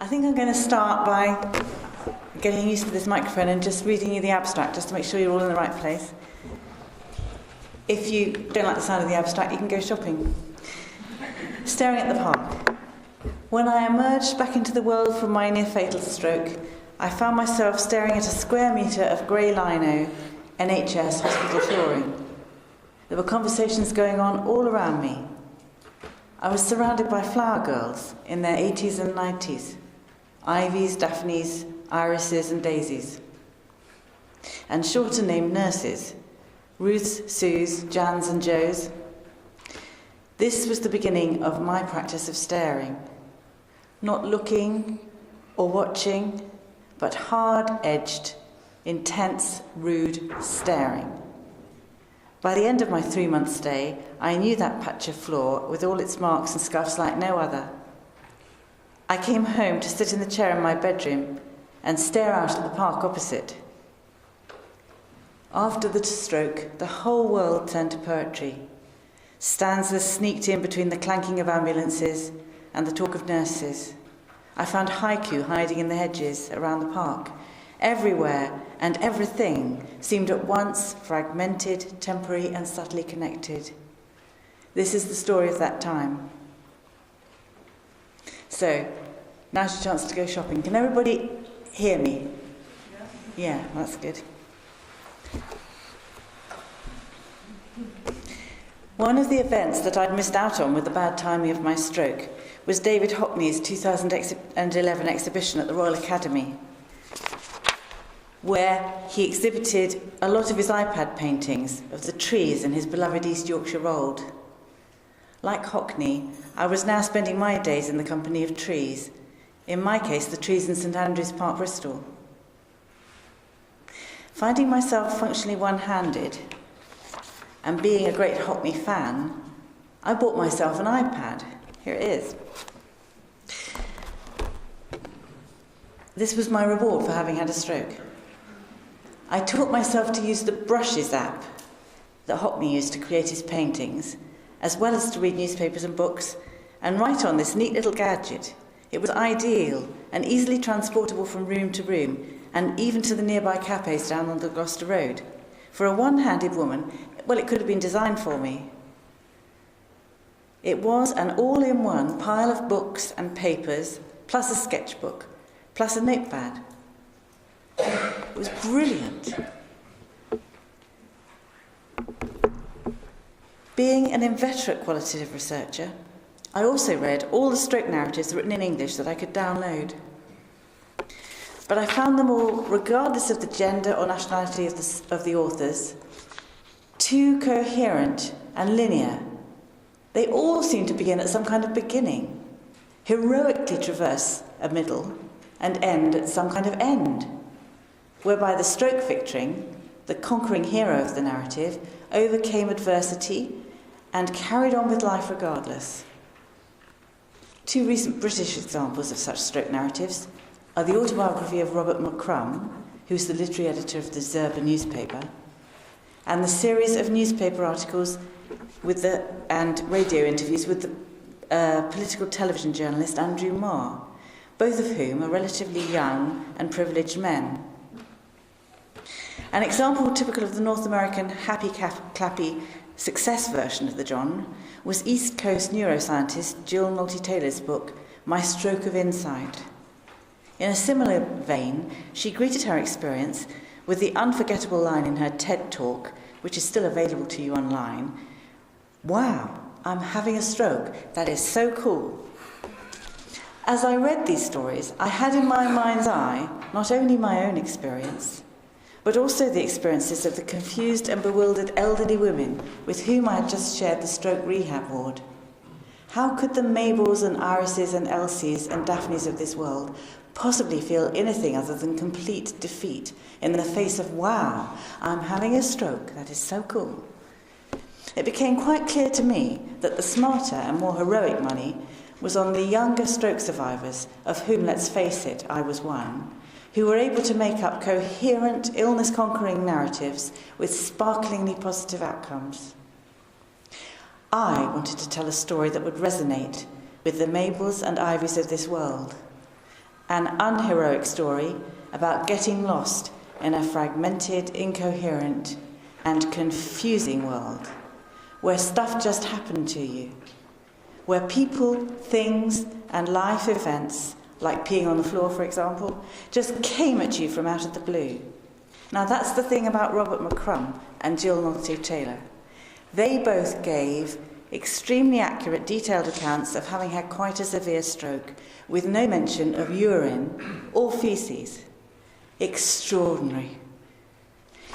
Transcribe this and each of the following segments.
I think I'm going to start by getting used to this microphone and just reading you the abstract, just to make sure you're all in the right place. If you don't like the sound of the abstract, you can go shopping. Staring at the park. When I emerged back into the world from my near-fatal stroke, I found myself staring at a square metre of grey lino NHS hospital flooring. There were conversations going on all around me. I was surrounded by flower girls in their 80s and 90s. Ivies, daphnes, irises and daisies. And shorter named nurses. Ruths, Sues, Jans and Joes. This was the beginning of my practice of staring. Not looking or watching, but hard-edged, intense, rude staring. By the end of my 3-month stay, I knew that patch of floor with all its marks and scuffs like no other. I came home to sit in the chair in my bedroom and stare out at the park opposite. After the stroke, the whole world turned to poetry. Stanzas sneaked in between the clanking of ambulances and the talk of nurses. I found haiku hiding in the hedges around the park. Everywhere and everything seemed at once fragmented, temporary and subtly connected. This is the story of that time. So, now's your chance to go shopping. Can everybody hear me? Yeah, that's good. One of the events that I'd missed out on with the bad timing of my stroke was David Hockney's 2011 exhibition at the Royal Academy, where he exhibited a lot of his iPad paintings of the trees in his beloved East Yorkshire Wold. Like Hockney, I was now spending my days in the company of trees, in my case the trees in St Andrews Park, Bristol. Finding myself functionally one-handed, and being a great Hockney fan, I bought myself an iPad. Here it is. This was my reward for having had a stroke. I taught myself to use the Brushes app that Hockney used to create his paintings, as well as to read newspapers and books, and write on this neat little gadget. It was ideal and easily transportable from room to room, and even to the nearby cafes down on the Gloucester Road. For a one-handed woman, well, it could have been designed for me. It was an all-in-one pile of books and papers, plus a sketchbook, plus a notepad. It was brilliant. Being an inveterate qualitative researcher, I also read all the stroke narratives written in English that I could download. But I found them all, regardless of the gender or nationality of the authors, too coherent and linear. They all seem to begin at some kind of beginning, heroically traverse a middle, and end at some kind of end, whereby the stroke victoring, the conquering hero of the narrative, overcame adversity and carried on with life regardless. 2 recent British examples of such stroke narratives are the autobiography of Robert McCrum, who's the literary editor of the Zerba newspaper, and the series of newspaper articles and radio interviews with the political television journalist Andrew Marr, both of whom are relatively young and privileged men. An example typical of the North American happy-clappy success version of the genre was East Coast neuroscientist Jill Nolte-Taylor's book, My Stroke of Insight. In a similar vein, she greeted her experience with the unforgettable line in her TED Talk, which is still available to you online, "Wow, I'm having a stroke. That is so cool." As I read these stories, I had in my mind's eye not only my own experience, but also the experiences of the confused and bewildered elderly women with whom I had just shared the stroke rehab ward. How could the Mabels and Irises and Elsies and Daphnes of this world possibly feel anything other than complete defeat in the face of, "Wow, I'm having a stroke, that is so cool"? It became quite clear to me that the smarter and more heroic money was on the younger stroke survivors, of whom, let's face it, I was one, who were able to make up coherent, illness-conquering narratives with sparklingly positive outcomes. I wanted to tell a story that would resonate with the Mabels and Ivies of this world, an unheroic story about getting lost in a fragmented, incoherent, and confusing world, where stuff just happened to you, where people, things, and life events, like peeing on the floor, for example, just came at you from out of the blue. Now, that's the thing about Robert McCrum and Jill Nolte-Taylor. They both gave extremely accurate, detailed accounts of having had quite a severe stroke, with no mention of urine or faeces. Extraordinary.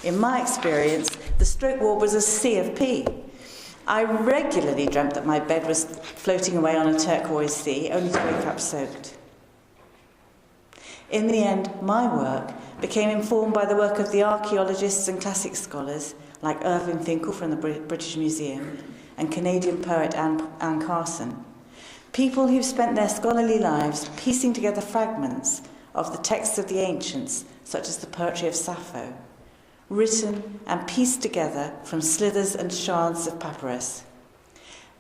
In my experience, the stroke ward was a sea of pee. I regularly dreamt that my bed was floating away on a turquoise sea, only to wake up soaked. In the end, my work became informed by the work of the archaeologists and classic scholars like Irving Finkel from the British Museum and Canadian poet Anne Carson, people who've spent their scholarly lives piecing together fragments of the texts of the ancients, such as the poetry of Sappho, written and pieced together from slithers and shards of papyrus.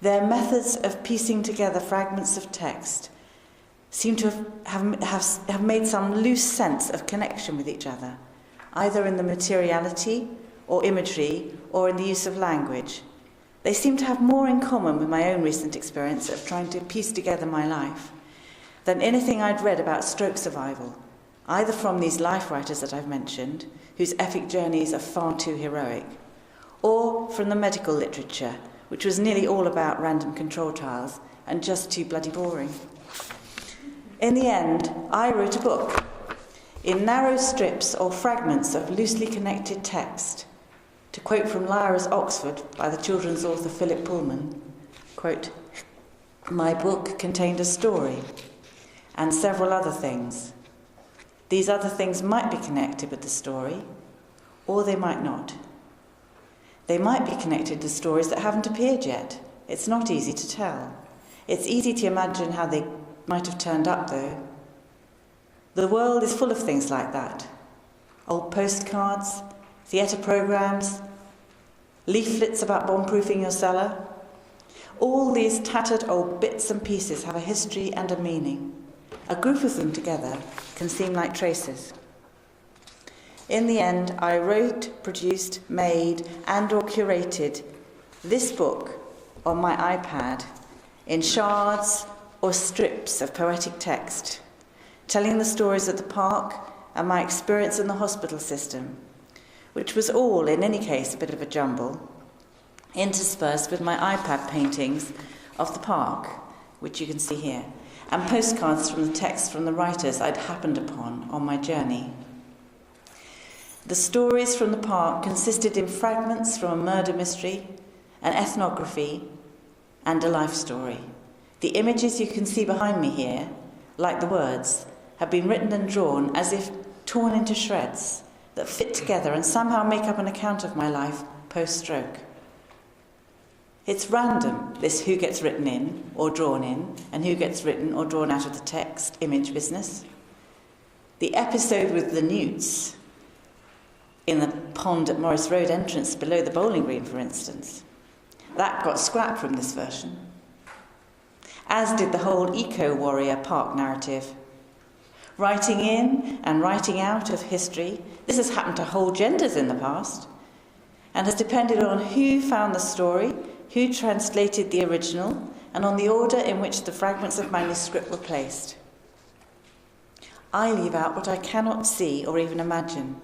Their methods of piecing together fragments of text seem to have made some loose sense of connection with each other, either in the materiality or imagery or in the use of language. They seem to have more in common with my own recent experience of trying to piece together my life than anything I'd read about stroke survival, either from these life writers that I've mentioned, whose epic journeys are far too heroic, or from the medical literature, which was nearly all about random control trials and just too bloody boring. In the end, I wrote a book in narrow strips or fragments of loosely connected text. To quote from Lyra's Oxford by the children's author Philip Pullman, quote, "My book contained a story and several other things. These other things might be connected with the story, or they might not. They might be connected to stories that haven't appeared yet. It's not easy to tell. It's easy to imagine how they might have turned up, though. The world is full of things like that. Old postcards, theatre programmes, leaflets about bomb-proofing your cellar. All these tattered old bits and pieces have a history and a meaning. A group of them together can seem like traces. In the end, I wrote, produced, made, and/or curated this book on my iPad in shards or strips of poetic text, telling the stories of the park and my experience in the hospital system, which was all, in any case, a bit of a jumble, interspersed with my iPad paintings of the park, which you can see here, and postcards from the text from the writers I'd happened upon on my journey. The stories from the park consisted in fragments from a murder mystery, an ethnography, and a life story. The images you can see behind me here, like the words, have been written and drawn as if torn into shreds that fit together and somehow make up an account of my life post-stroke. It's random, this who gets written in or drawn in, and who gets written or drawn out of the text image business. The episode with the newts in the pond at Morris Road entrance below the bowling green, for instance, that got scrapped from this version, as did the whole eco-warrior park narrative. Writing in and writing out of history, this has happened to whole genders in the past, and has depended on who found the story, who translated the original, and on the order in which the fragments of manuscript were placed. I leave out what I cannot see or even imagine.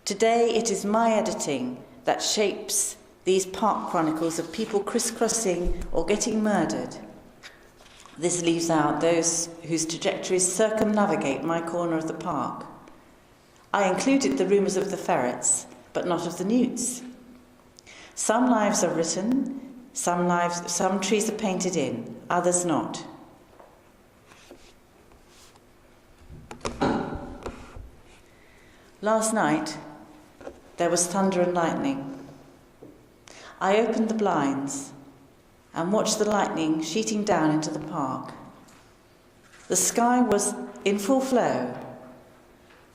Today it is my editing that shapes these park chronicles of people crisscrossing or getting murdered. This leaves out those whose trajectories circumnavigate my corner of the park. I included the rumours of the ferrets, but not of the newts. Some lives are written, some trees are painted in, others not. Last night, there was thunder and lightning. I opened the blinds and watched the lightning sheeting down into the park. The sky was in full flow,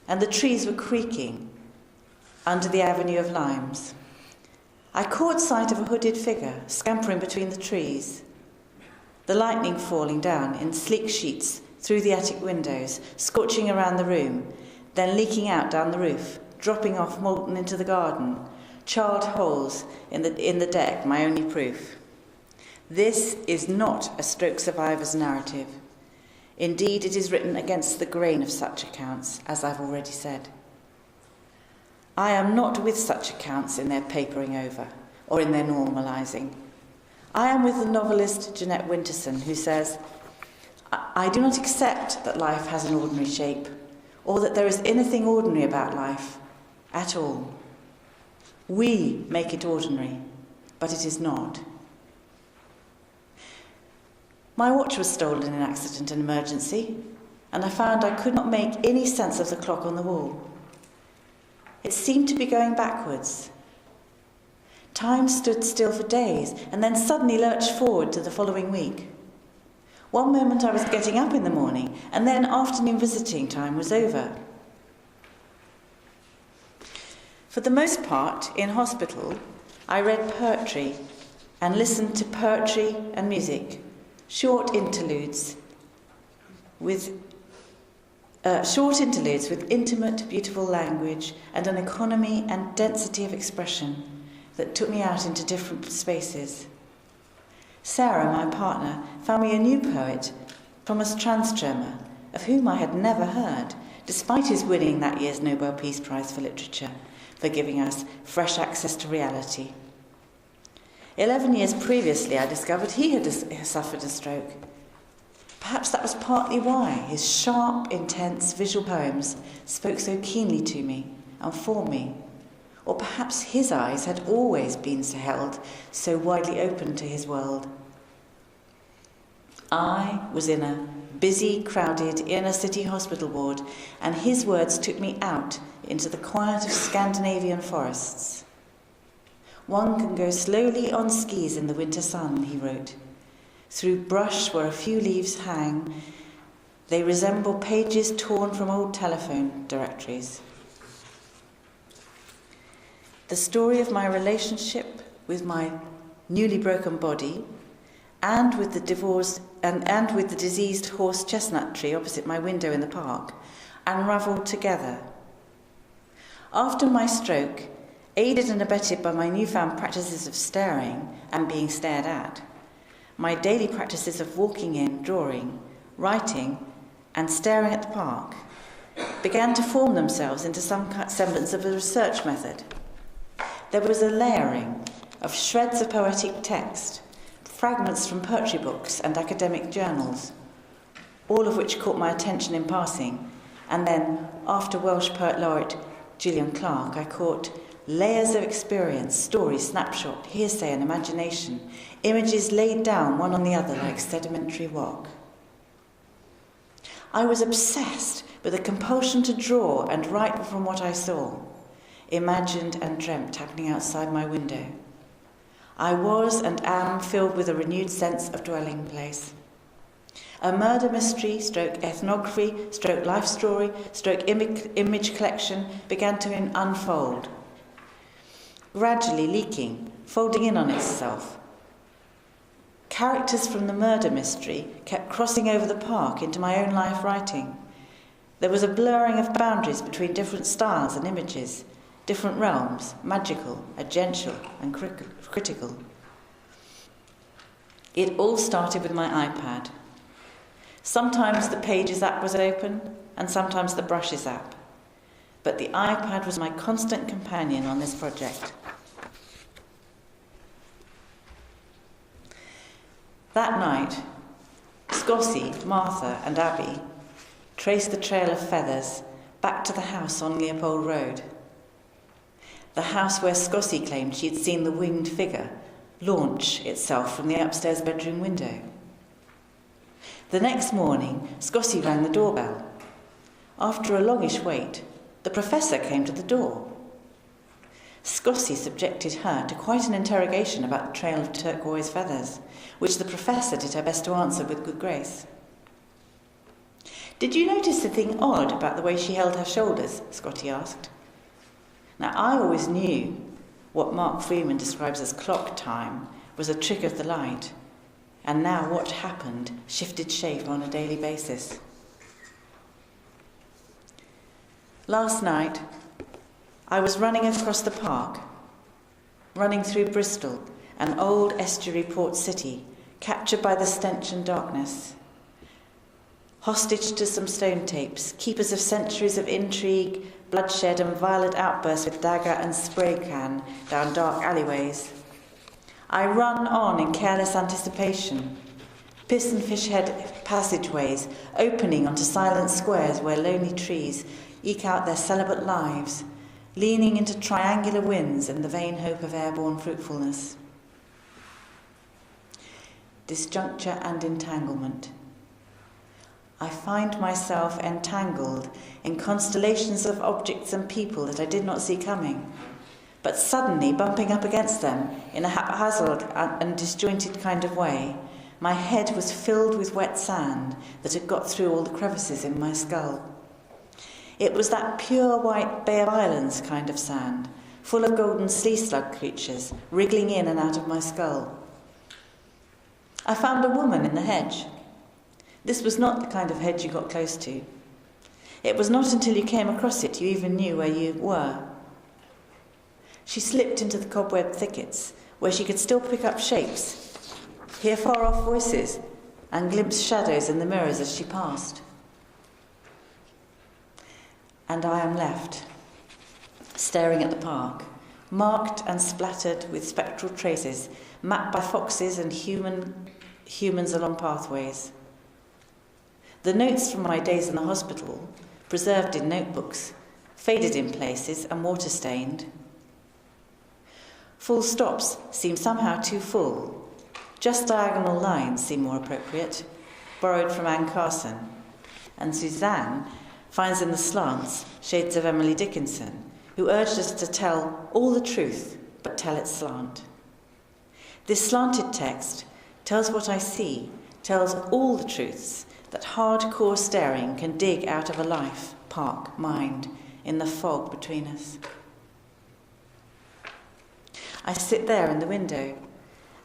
and the trees were creaking under the avenue of limes. I caught sight of a hooded figure scampering between the trees, the lightning falling down in sleek sheets through the attic windows, scorching around the room, then leaking out down the roof, dropping off molten into the garden, charred holes in the deck, my only proof. This is not a stroke survivor's narrative. Indeed, it is written against the grain of such accounts, as I've already said. I am not with such accounts in their papering over, or in their normalising. I am with the novelist Jeanette Winterson, who says, I do not accept that life has an ordinary shape, or that there is anything ordinary about life, at all. We make it ordinary, but it is not. My watch was stolen in an accident and emergency, and I found I could not make any sense of the clock on the wall. It seemed to be going backwards. Time stood still for days, and then suddenly lurched forward to the following week. One moment I was getting up in the morning, and then afternoon visiting time was over. For the most part, in hospital, I read poetry and listened to poetry and music, short interludes with intimate, beautiful language and an economy and density of expression that took me out into different spaces. Sarah, my partner, found me a new poet, Thomas Tranströmer, of whom I had never heard, despite his winning that year's Nobel Peace Prize for Literature, for giving us fresh access to reality. 11 years previously, I discovered he had suffered a stroke. Perhaps that was partly why his sharp, intense visual poems spoke so keenly to me and for me. Or perhaps his eyes had always been held so widely open to his world. I was in a busy, crowded inner-city hospital ward, and his words took me out into the quiet of Scandinavian forests. One can go slowly on skis in the winter sun, he wrote. Through brush where a few leaves hang, they resemble pages torn from old telephone directories. The story of my relationship with my newly broken body and with the divorced and with the diseased horse chestnut tree opposite my window in the park unravelled together. After my stroke, aided and abetted by my newfound practices of staring and being stared at, my daily practices of walking in, drawing, writing, and staring at the park began to form themselves into some semblance of a research method. There was a layering of shreds of poetic text, fragments from poetry books and academic journals, all of which caught my attention in passing, and then, after Welsh Poet Laureate Gillian Clarke, I caught layers of experience, story, snapshot, hearsay and imagination, images laid down one on the other like sedimentary rock. I was obsessed with a compulsion to draw and write from what I saw, imagined and dreamt happening outside my window. I was and am filled with a renewed sense of dwelling place. A murder mystery, stroke ethnography, stroke life story, stroke image collection began to unfold, gradually leaking, folding in on itself. Characters from the murder mystery kept crossing over the park into my own life writing. There was a blurring of boundaries between different styles and images, different realms, magical, agential, and critical. It all started with my iPad. Sometimes the Pages app was open, and sometimes the Brushes app. But the iPad was my constant companion on this project. That night, Scossie, Martha, and Abby traced the trail of feathers back to the house on Leopold Road. The house where Scossie claimed she had seen the winged figure launch itself from the upstairs bedroom window. The next morning, Scossie rang the doorbell. After a longish wait, the professor came to the door. Scossie subjected her to quite an interrogation about the trail of turquoise feathers, which the professor did her best to answer with good grace. "Did you notice anything odd about the way she held her shoulders?" Scotty asked. Now, I always knew what Mark Freeman describes as clock time was a trick of the light, and now what happened shifted shape on a daily basis. Last night, I was running across the park, running through Bristol, an old estuary port city, captured by the stench and darkness. Hostage to some stone tapes, keepers of centuries of intrigue, bloodshed and violent outbursts with dagger and spray can down dark alleyways. I run on in careless anticipation, piss and fish head passageways opening onto silent squares where lonely trees eke out their celibate lives, leaning into triangular winds in the vain hope of airborne fruitfulness. Disjuncture and entanglement. I find myself entangled in constellations of objects and people that I did not see coming, but suddenly bumping up against them in a haphazard and disjointed kind of way. My head was filled with wet sand that had got through all the crevices in my skull. It was that pure white Bay of Islands kind of sand, full of golden sea slug creatures wriggling in and out of my skull. I found a woman in the hedge. This was not the kind of hedge you got close to. It was not until you came across it you even knew where you were. She slipped into the cobweb thickets, where she could still pick up shapes, hear far-off voices, and glimpse shadows in the mirrors as she passed. And I am left, staring at the park, marked and splattered with spectral traces, mapped by foxes and humans along pathways. The notes from my days in the hospital, preserved in notebooks, faded in places and water-stained. Full stops seem somehow too full. Just diagonal lines seem more appropriate, borrowed from Anne Carson. And Suzanne finds in the slants shades of Emily Dickinson, who urged us to tell all the truth, but tell it slant. This slanted text tells what I see, tells all the truths that hardcore staring can dig out of a life, park, mind, in the fog between us. I sit there in the window,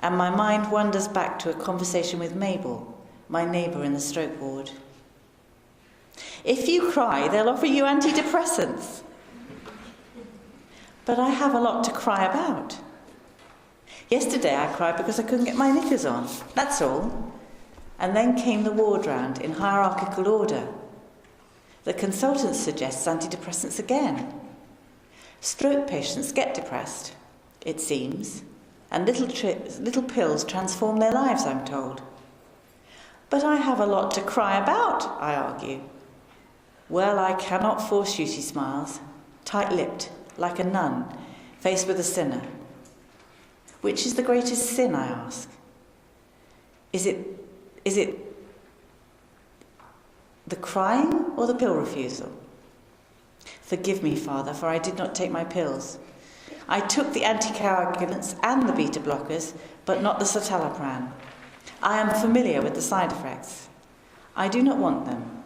and my mind wanders back to a conversation with Mabel, my neighbour in the stroke ward. If you cry, they'll offer you antidepressants. But I have a lot to cry about. Yesterday I cried because I couldn't get my knickers on, that's all. And then came the ward round in hierarchical order. The consultant suggests antidepressants again. Stroke patients get depressed, it seems, and little pills transform their lives, I'm told. But I have a lot to cry about, I argue. Well, I cannot force you, she smiles, tight-lipped, like a nun, faced with a sinner. Which is the greatest sin, I ask? Is it the crying or the pill refusal? Forgive me, Father, for I did not take my pills. I took the anticoagulants and the beta blockers, but not the citalopram. I am familiar with the side effects. I do not want them.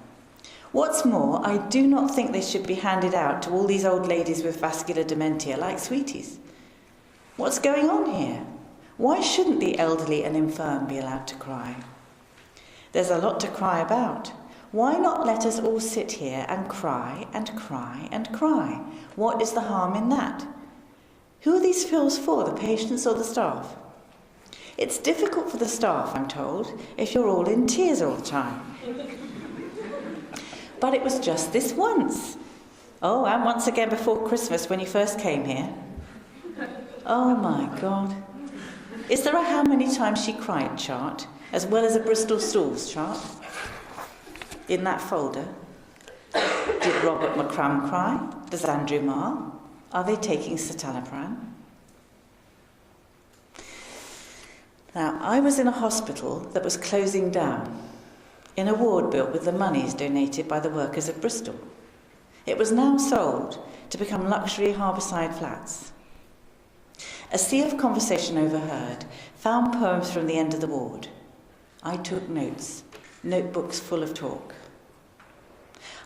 What's more, I do not think they should be handed out to all these old ladies with vascular dementia like sweeties. What's going on here? Why shouldn't the elderly and infirm be allowed to cry? There's a lot to cry about. Why not let us all sit here and cry and cry and cry? What is the harm in that? Who are these pills for, the patients or the staff? It's difficult for the staff, I'm told, if you're all in tears all the time. But it was just this once. Oh, and once again before Christmas when you first came here. Oh my God. Is there a how many times she cried chart, as well as a Bristol stools chart? In that folder. Did Robert McCrum cry? Does Andrew Marr? Are they taking citalopram? Now, I was in a hospital that was closing down, in a ward built with the monies donated by the workers of Bristol. It was now sold to become luxury harbourside flats. A sea of conversation overheard found poems from the end of the ward. I took notes, notebooks full of talk.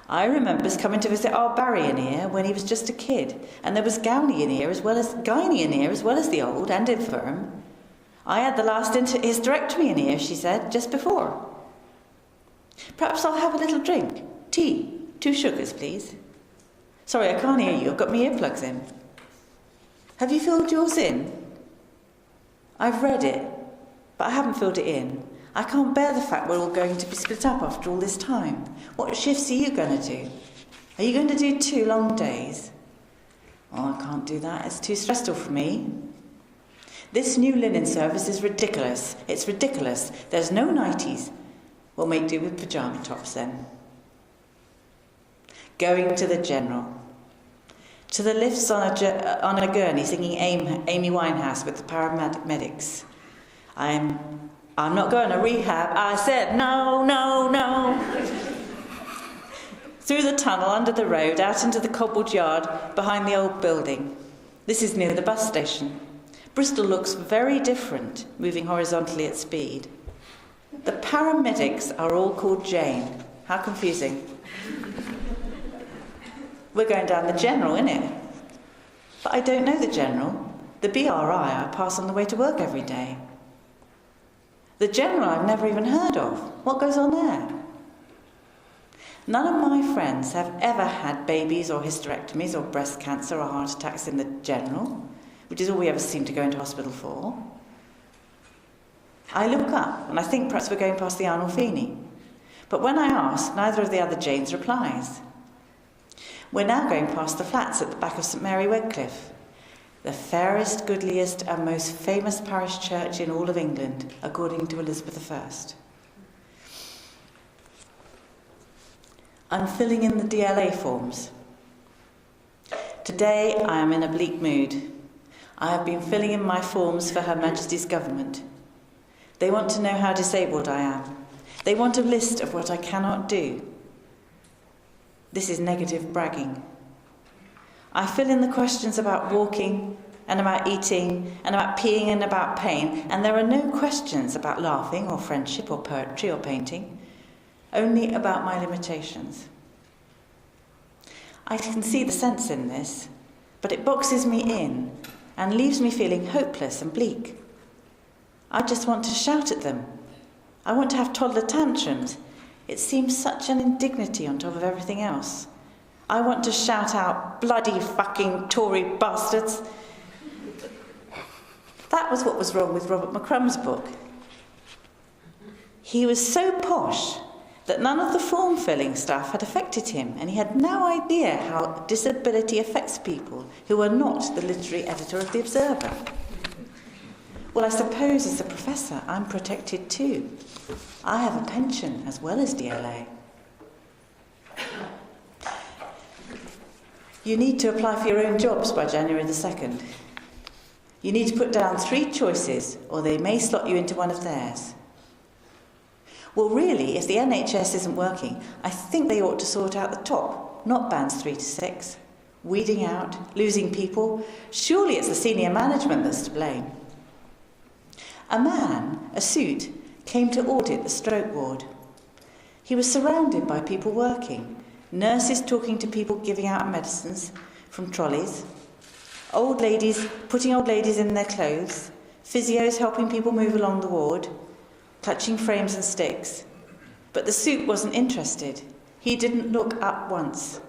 I remember coming to visit our Barry in here when he was just a kid, and there was Gowney in here as well as Guiney in here as well as the old and infirm. I had the last hysterectomy in here, she said, just before. Perhaps I'll have a little drink. Tea, 2 sugars, please. Sorry, I can't hear you. I've got my earplugs in. Have you filled yours in? I've read it, but I haven't filled it in. I can't bear the fact we're all going to be split up after all this time. What shifts are you going to do? Are you going to do 2 long days? Oh, I can't do that. It's too stressful for me. This new linen service is ridiculous. It's ridiculous. There's no nighties. We'll make do with pyjama tops then. Going to the General. To the lifts on a gurney singing Amy Winehouse with the paramedics. I'm not going to rehab. I said no, no, no. Through the tunnel, under the road, out into the cobbled yard behind the old building. This is near the bus station. Bristol looks very different, moving horizontally at speed. The paramedics are all called Jane. How confusing. We're going down the General, innit? But I don't know the General. The BRI I pass on the way to work every day. The General I've never even heard of. What goes on there? None of my friends have ever had babies or hysterectomies or breast cancer or heart attacks in the General, which is all we ever seem to go into hospital for. I look up and I think perhaps we're going past the Arnolfini. But when I ask, neither of the other Janes replies. We're now going past the flats at the back of St Mary Redcliffe, the fairest, goodliest and most famous parish church in all of England, according to Elizabeth I. I'm filling in the DLA forms. Today I am in a bleak mood. I have been filling in my forms for Her Majesty's government. They want to know how disabled I am. They want a list of what I cannot do. This is negative bragging. I fill in the questions about walking and about eating and about peeing and about pain, and there are no questions about laughing or friendship or poetry or painting, only about my limitations. I can see the sense in this, but it boxes me in and leaves me feeling hopeless and bleak. I just want to shout at them. I want to have toddler tantrums. It seems such an indignity on top of everything else. I want to shout out, bloody fucking Tory bastards. That was what was wrong with Robert McCrum's book. He was so posh that none of the form-filling stuff had affected him, and he had no idea how disability affects people who are not the literary editor of The Observer. Well, I suppose as a professor, I'm protected too. I have a pension as well as DLA. You need to apply for your own jobs by January the 2nd. You need to put down 3 choices, or they may slot you into one of theirs. Well, really, if the NHS isn't working, I think they ought to sort out the top, not bands 3 to 6. Weeding out, losing people. Surely it's the senior management that's to blame. A man, a suit, came to audit the stroke ward. He was surrounded by people working, nurses talking to people giving out medicines from trolleys, old ladies putting old ladies in their clothes, physios helping people move along the ward, clutching frames and sticks. But the suit wasn't interested. He didn't look up once.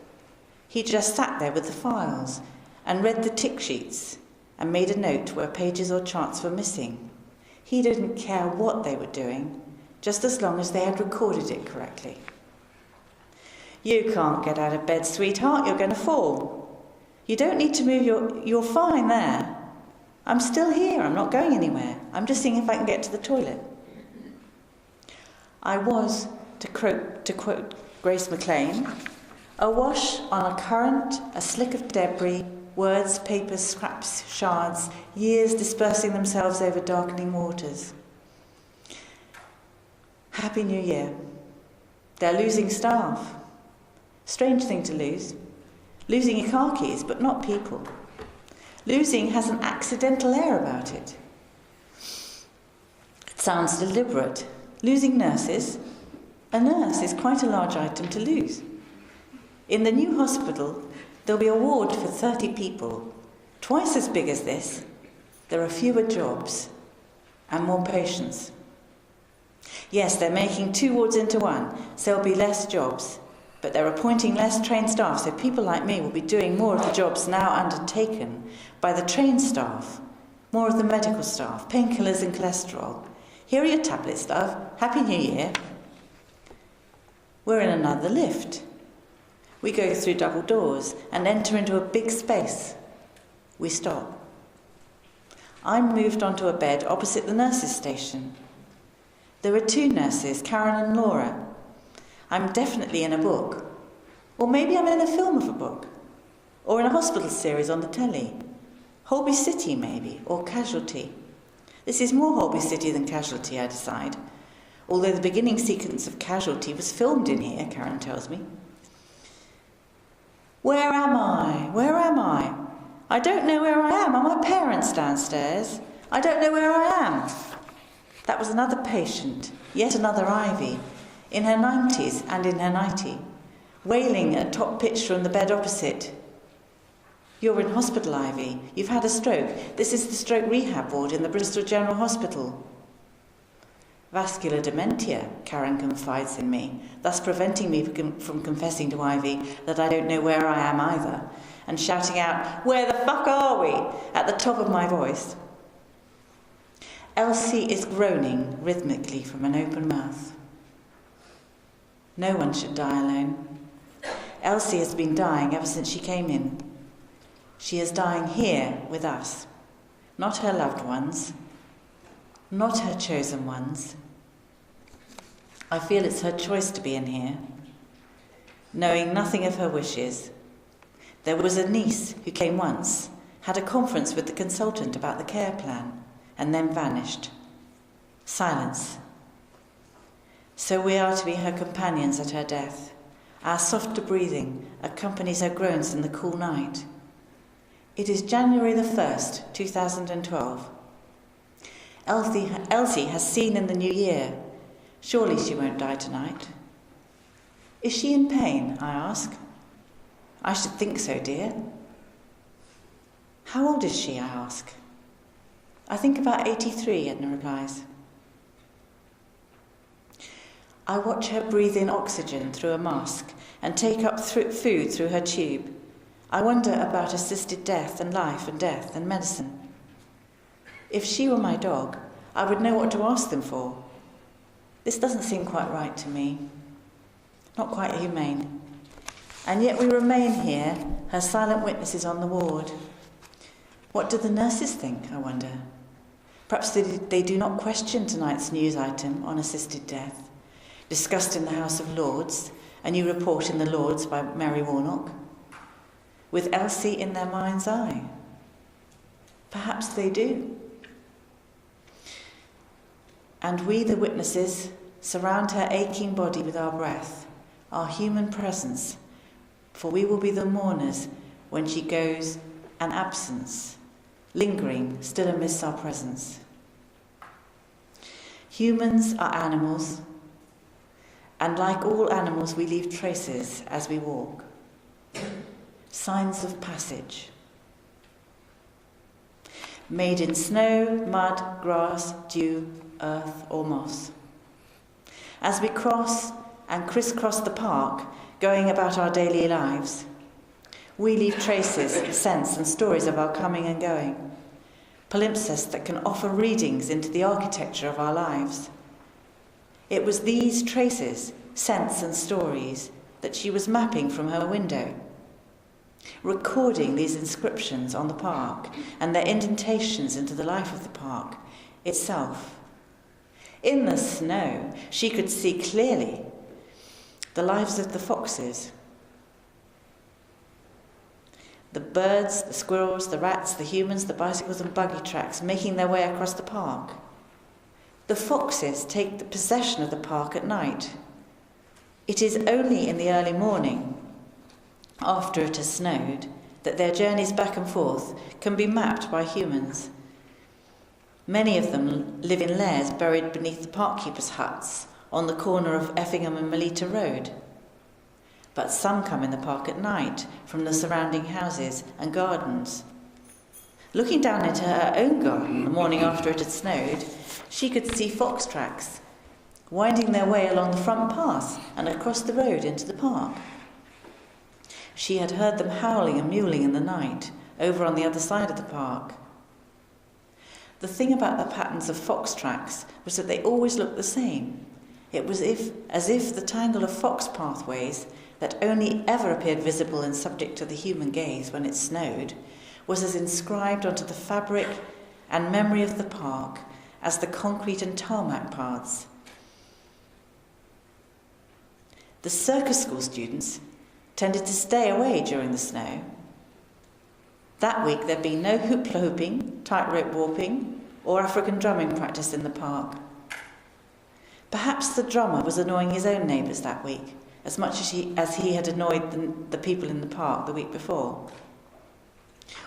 He just sat there with the files and read the tick sheets and made a note where pages or charts were missing. He didn't care what they were doing, just as long as they had recorded it correctly. You can't get out of bed, sweetheart, you're going to fall. You don't need to move you're fine there. I'm still here, I'm not going anywhere. I'm just seeing if I can get to the toilet. I was, to quote Grace McLean, awash on a current, a slick of debris, words, papers, scraps, shards, years dispersing themselves over darkening waters. Happy New Year. They're losing staff. Strange thing to lose. Losing your car keys, but not people. Losing has an accidental air about it. It sounds deliberate. Losing nurses. A nurse is quite a large item to lose. In the new hospital, there'll be a ward for 30 people, twice as big as this. There are fewer jobs and more patients. Yes, they're making 2 wards into one, so there'll be less jobs, But they're appointing less trained staff, so people like me will be doing more of the jobs now undertaken by the trained staff, more of the medical staff, painkillers and cholesterol. Here are your tablets, love. Happy New Year. We're in another lift. We go through double doors and enter into a big space. We stop. I'm moved onto a bed opposite the nurses' station. There are 2 nurses, Karen and Laura. I'm definitely in a book. Or maybe I'm in a film of a book. Or in a hospital series on the telly. Holby City, maybe, or Casualty. This is more Holby City than Casualty, I decide. Although the beginning sequence of Casualty was filmed in here, Karen tells me. Where am I? Where am I? I don't know where I am. Are my parents downstairs? I don't know where I am. That was another patient, yet another Ivy, in her 90s and in her 90, wailing at top pitch from the bed opposite. You're in hospital, Ivy. You've had a stroke. This is the stroke rehab ward in the Bristol General Hospital. Vascular dementia, Karen confides in me, thus preventing me from confessing to Ivy that I don't know where I am either, and shouting out, "Where the fuck are we?" at the top of my voice. Elsie is groaning rhythmically from an open mouth. No one should die alone. Elsie has been dying ever since she came in. She is dying here with us, not her loved ones, not her chosen ones. I feel it's her choice to be in here, knowing nothing of her wishes. There was a niece who came once, had a conference with the consultant about the care plan, and then vanished. Silence. So we are to be her companions at her death. Our softer breathing accompanies her groans in the cool night. It is January the 1st, 2012. Elsie has seen in the new year. Surely she won't die tonight. Is she in pain, I ask. I should think so, dear. How old is she, I ask. I think about 83, Edna replies. I watch her breathe in oxygen through a mask and take up food through her tube. I wonder about assisted death and life and death and medicine. If she were my dog, I would know what to ask them for. This doesn't seem quite right to me. Not quite humane. And yet we remain here, her silent witnesses on the ward. What do the nurses think, I wonder? Perhaps they do not question tonight's news item on assisted death, discussed in the House of Lords, a new report in the Lords by Mary Warnock, with Elsie in their mind's eye. Perhaps they do. And we, the witnesses, surround her aching body with our breath, our human presence, for we will be the mourners when she goes, an absence, lingering still amidst our presence. Humans are animals, and like all animals we leave traces as we walk, signs of passage. Made in snow, mud, grass, dew, earth or moss. As we cross and crisscross the park, going about our daily lives, we leave traces, scents and stories of our coming and going, palimpsests that can offer readings into the architecture of our lives. It was these traces, scents and stories that she was mapping from her window, recording these inscriptions on the park and their indentations into the life of the park itself. In the snow, she could see clearly the lives of the foxes, the birds, the squirrels, the rats, the humans, the bicycles and buggy tracks making their way across the park. The foxes take the possession of the park at night. It is only in the early morning, after it has snowed, that their journeys back and forth can be mapped by humans. Many of them live in lairs buried beneath the park keepers' huts on the corner of Effingham and Melita Road. But some come in the park at night from the surrounding houses and gardens. Looking down into her own garden the morning after it had snowed, she could see fox tracks, winding their way along the front path and across the road into the park. She had heard them howling and mewling in the night, over on the other side of the park. The thing about the patterns of fox tracks was that they always looked the same. It was as if the tangle of fox pathways that only ever appeared visible and subject to the human gaze when it snowed was as inscribed onto the fabric and memory of the park as the concrete and tarmac paths. The circus school students tended to stay away during the snow. That week there'd been no hoopla hooping, tightrope warping, or African drumming practice in the park. Perhaps the drummer was annoying his own neighbours that week, as much as he had annoyed the people in the park the week before.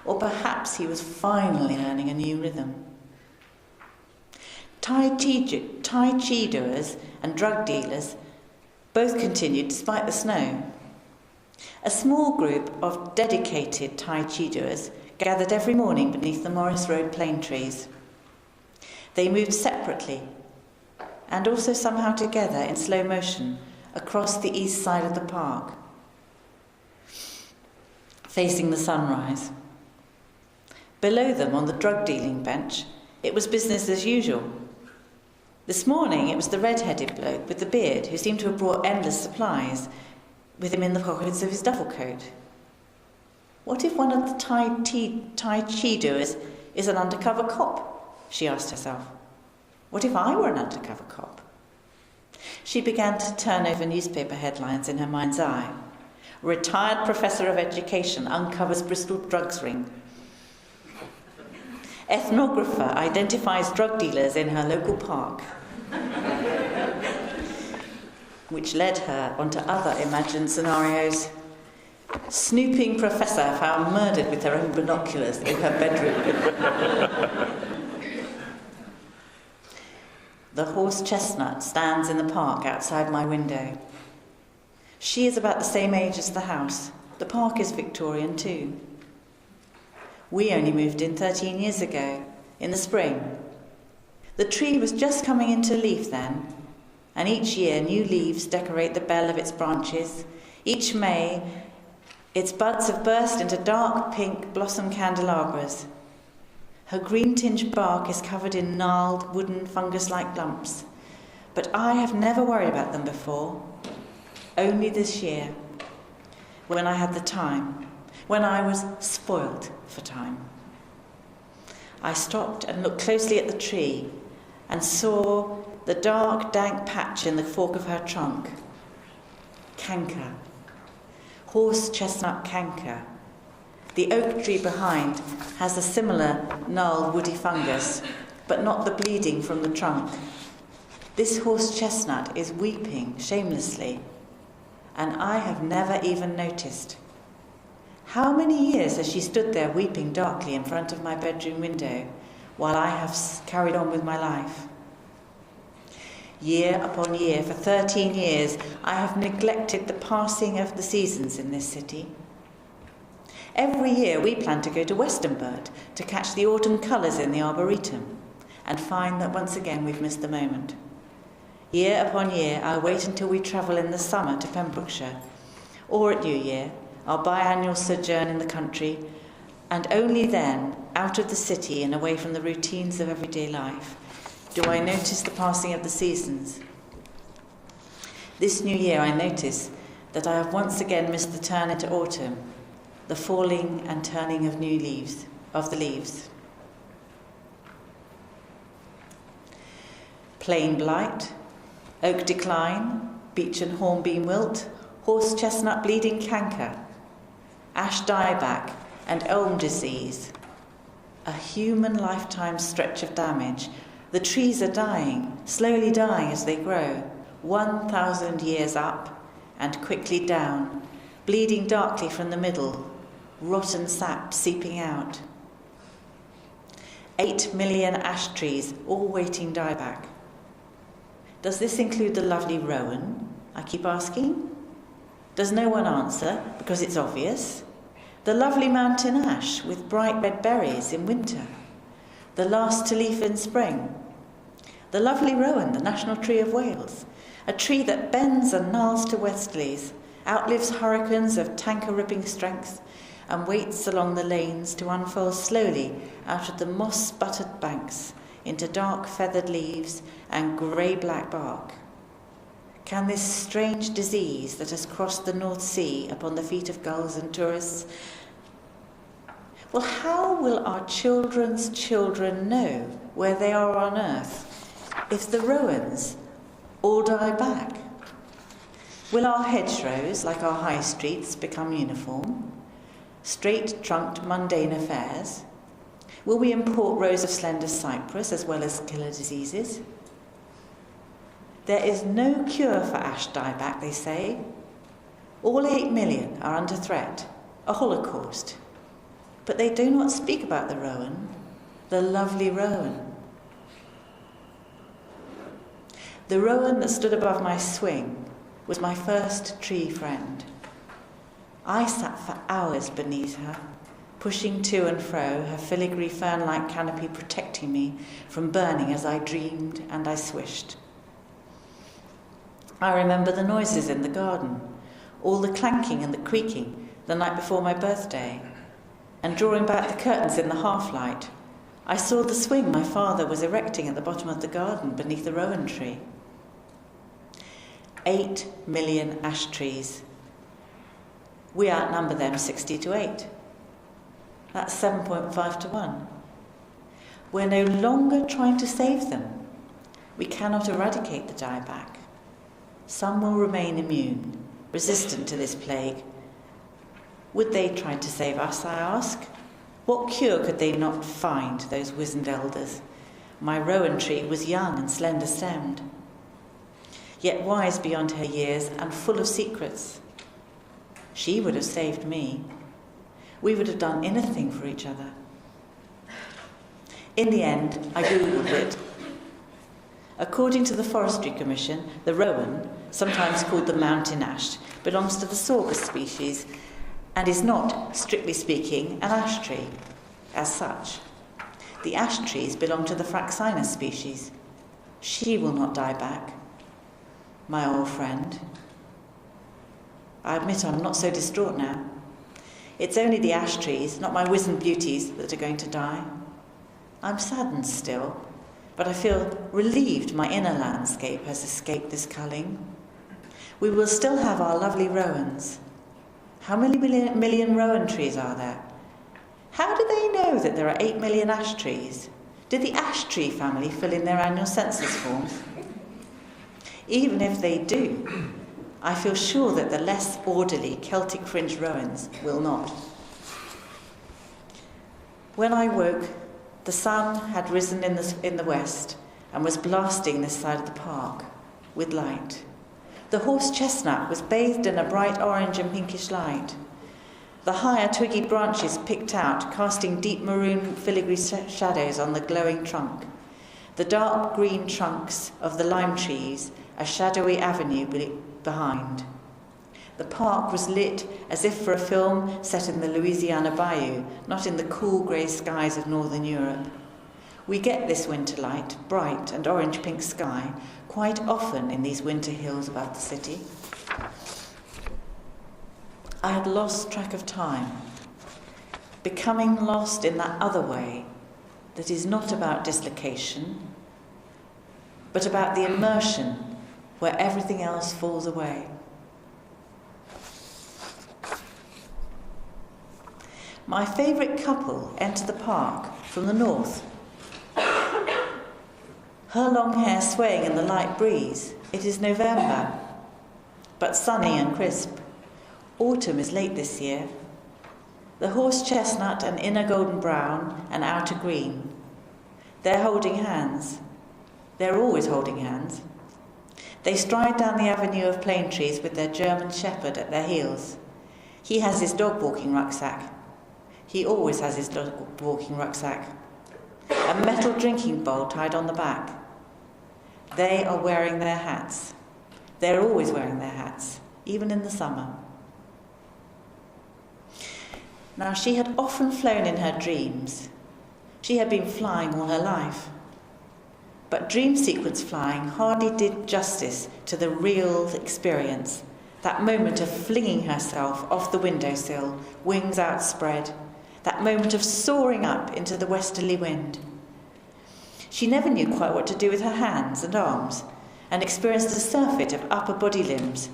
Or perhaps he was finally learning a new rhythm. Tai Chi doers and drug dealers both continued despite the snow. A small group of dedicated Tai Chi doers gathered every morning beneath the Morris Road plane trees. They moved separately and also somehow together in slow motion across the east side of the park, facing the sunrise. Below them, on the drug dealing bench, it was business as usual. This morning it was the red-headed bloke with the beard who seemed to have brought endless supplies with him in the pockets of his duffel coat. What if one of the Tai Chi doers is an undercover cop? She asked herself. What if I were an undercover cop? She began to turn over newspaper headlines in her mind's eye. Retired Professor of Education uncovers Bristol drugs ring. Ethnographer identifies drug dealers in her local park. Which led her onto other imagined scenarios. Snooping professor found murdered with her own binoculars in her bedroom. The horse chestnut stands in the park outside my window. She is about the same age as the house. The park is Victorian too. We only moved in 13 years ago, in the spring. The tree was just coming into leaf then, and each year new leaves decorate the bell of its branches. Each May, its buds have burst into dark pink blossom candelabras. Her green-tinged bark is covered in gnarled, wooden, fungus-like lumps. But I have never worried about them before. Only this year, when I had the time, when I was spoilt for time. I stopped and looked closely at the tree and saw the dark, dank patch in the fork of her trunk. Canker. Horse chestnut canker. The oak tree behind has a similar gnarled woody fungus, but not the bleeding from the trunk. This horse chestnut is weeping shamelessly, and I have never even noticed. How many years has she stood there weeping darkly in front of my bedroom window while I have carried on with my life? Year upon year, for 13 years, I have neglected the passing of the seasons in this city. Every year we plan to go to Westonbirt to catch the autumn colours in the Arboretum and find that once again we've missed the moment. Year upon year I wait until we travel in the summer to Pembrokeshire, or at New Year, our biannual sojourn in the country, and only then, out of the city and away from the routines of everyday life, do I notice the passing of the seasons. This new year I notice that I have once again missed the turn into autumn, the falling and turning of new leaves, of the leaves. Plane blight, oak decline, beech and hornbeam wilt, horse chestnut bleeding canker, ash dieback and elm disease. A human lifetime stretch of damage. The trees are dying, slowly dying as they grow, 1,000 years up and quickly down, bleeding darkly from the middle, rotten sap seeping out. 8 million ash trees, all waiting dieback. Does this include the lovely rowan? I keep asking. Does no one answer, because it's obvious? The lovely mountain ash with bright red berries in winter. The last to leaf in spring. The lovely rowan, the national tree of Wales, a tree that bends and gnarls to westerlies, outlives hurricanes of tanker-ripping strength, and waits along the lanes to unfold slowly out of the moss-sputtered banks into dark feathered leaves and grey-black bark. Can this strange disease that has crossed the North Sea upon the feet of gulls and tourists, well, how will our children's children know where they are on earth if the rowans all die back? Will our hedgerows, like our high streets, become uniform? Straight-trunked mundane affairs? Will we import rows of slender cypress as well as killer diseases? There is no cure for ash dieback, they say. All 8 million are under threat, a holocaust. But they do not speak about the rowan, the lovely rowan. The rowan that stood above my swing was my first tree friend. I sat for hours beneath her, pushing to and fro, her filigree fern-like canopy protecting me from burning as I dreamed and I swished. I remember the noises in the garden, all the clanking and the creaking the night before my birthday, and drawing back the curtains in the half-light, I saw the swing my father was erecting at the bottom of the garden beneath the rowan tree. 8 million ash trees. We outnumber them 60 to 8. That's 7.5 to 1. We're no longer trying to save them. We cannot eradicate the dieback. Some will remain immune, resistant to this plague. Would they try to save us, I ask? What cure could they not find, those wizened elders? My rowan tree was young and slender-stemmed, yet wise beyond her years and full of secrets. She would have saved me. We would have done anything for each other. In the end, I Googled it. According to the Forestry Commission, the rowan, sometimes called the mountain ash, belongs to the Sorgus species and is not, strictly speaking, an ash tree as such. The ash trees belong to the Fraxinus species. She will not die back, my old friend. I admit I'm not so distraught now. It's only the ash trees, not my wizened beauties, that are going to die. I'm saddened still, but I feel relieved my inner landscape has escaped this culling. We will still have our lovely rowans. How many million rowan trees are there? How do they know that there are 8 million ash trees? Did the ash tree family fill in their annual census forms? Even if they do, I feel sure that the less orderly Celtic fringed rowans will not. When I woke, the sun had risen in the west and was blasting this side of the park with light. The horse chestnut was bathed in a bright orange and pinkish light. The higher twiggy branches picked out, casting deep maroon filigree shadows on the glowing trunk. The dark green trunks of the lime trees, a shadowy avenue behind. The park was lit as if for a film set in the Louisiana bayou, not in the cool grey skies of northern Europe. We get this winter light, bright and orange-pink sky, quite often in these winter hills above the city. I had lost track of time, becoming lost in that other way that is not about dislocation, but about the immersion where everything else falls away. My favourite couple enter the park from the north. Her long hair swaying in the light breeze. It is November, but sunny and crisp. Autumn is late this year. The horse chestnut and inner golden brown and outer green. They're holding hands. They're always holding hands. They stride down the avenue of plane trees with their German shepherd at their heels. He has his dog walking rucksack. He always has his dog walking rucksack. A metal drinking bowl tied on the back. They are wearing their hats. They're always wearing their hats, even in the summer. Now, she had often flown in her dreams. She had been flying all her life. But dream sequence flying hardly did justice to the real experience, that moment of flinging herself off the windowsill, wings outspread, that moment of soaring up into the westerly wind. She never knew quite what to do with her hands and arms, and experienced a surfeit of upper body limbs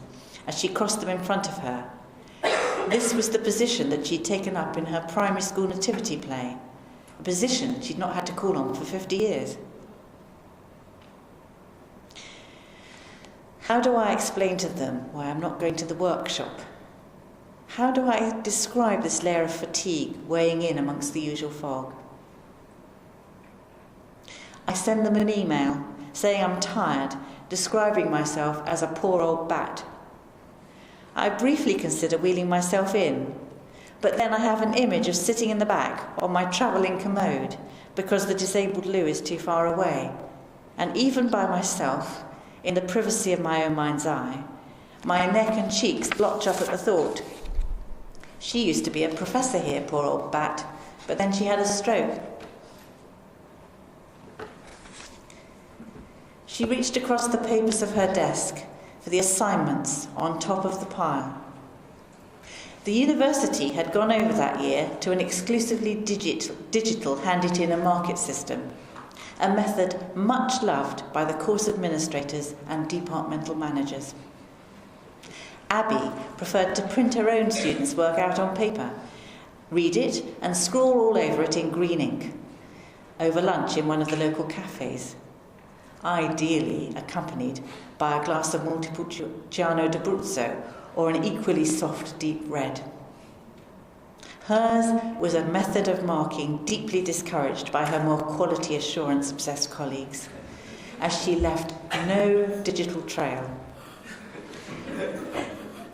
as she crossed them in front of her. This was the position that she'd taken up in her primary school nativity play, a position she'd not had to call on for 50 years. How do I explain to them why I'm not going to the workshop? How do I describe this layer of fatigue weighing in amongst the usual fog? I send them an email saying I'm tired, describing myself as a poor old bat. I briefly consider wheeling myself in, but then I have an image of sitting in the back on my travelling commode because the disabled loo is too far away, and even by myself, in the privacy of my own mind's eye, my neck and cheeks blotch up at the thought. She used to be a professor here, poor old bat, but then she had a stroke. She reached across the papers of her desk for the assignments on top of the pile. The university had gone over that year to an exclusively digital hand-it-in-a-market system, a method much loved by the course administrators and departmental managers. Abby preferred to print her own students' work out on paper, read it and scrawl all over it in green ink, over lunch in one of the local cafes, ideally accompanied by a glass of Montepulciano d'Abruzzo or an equally soft deep red. Hers was a method of marking deeply discouraged by her more quality assurance obsessed colleagues, as she left no digital trail.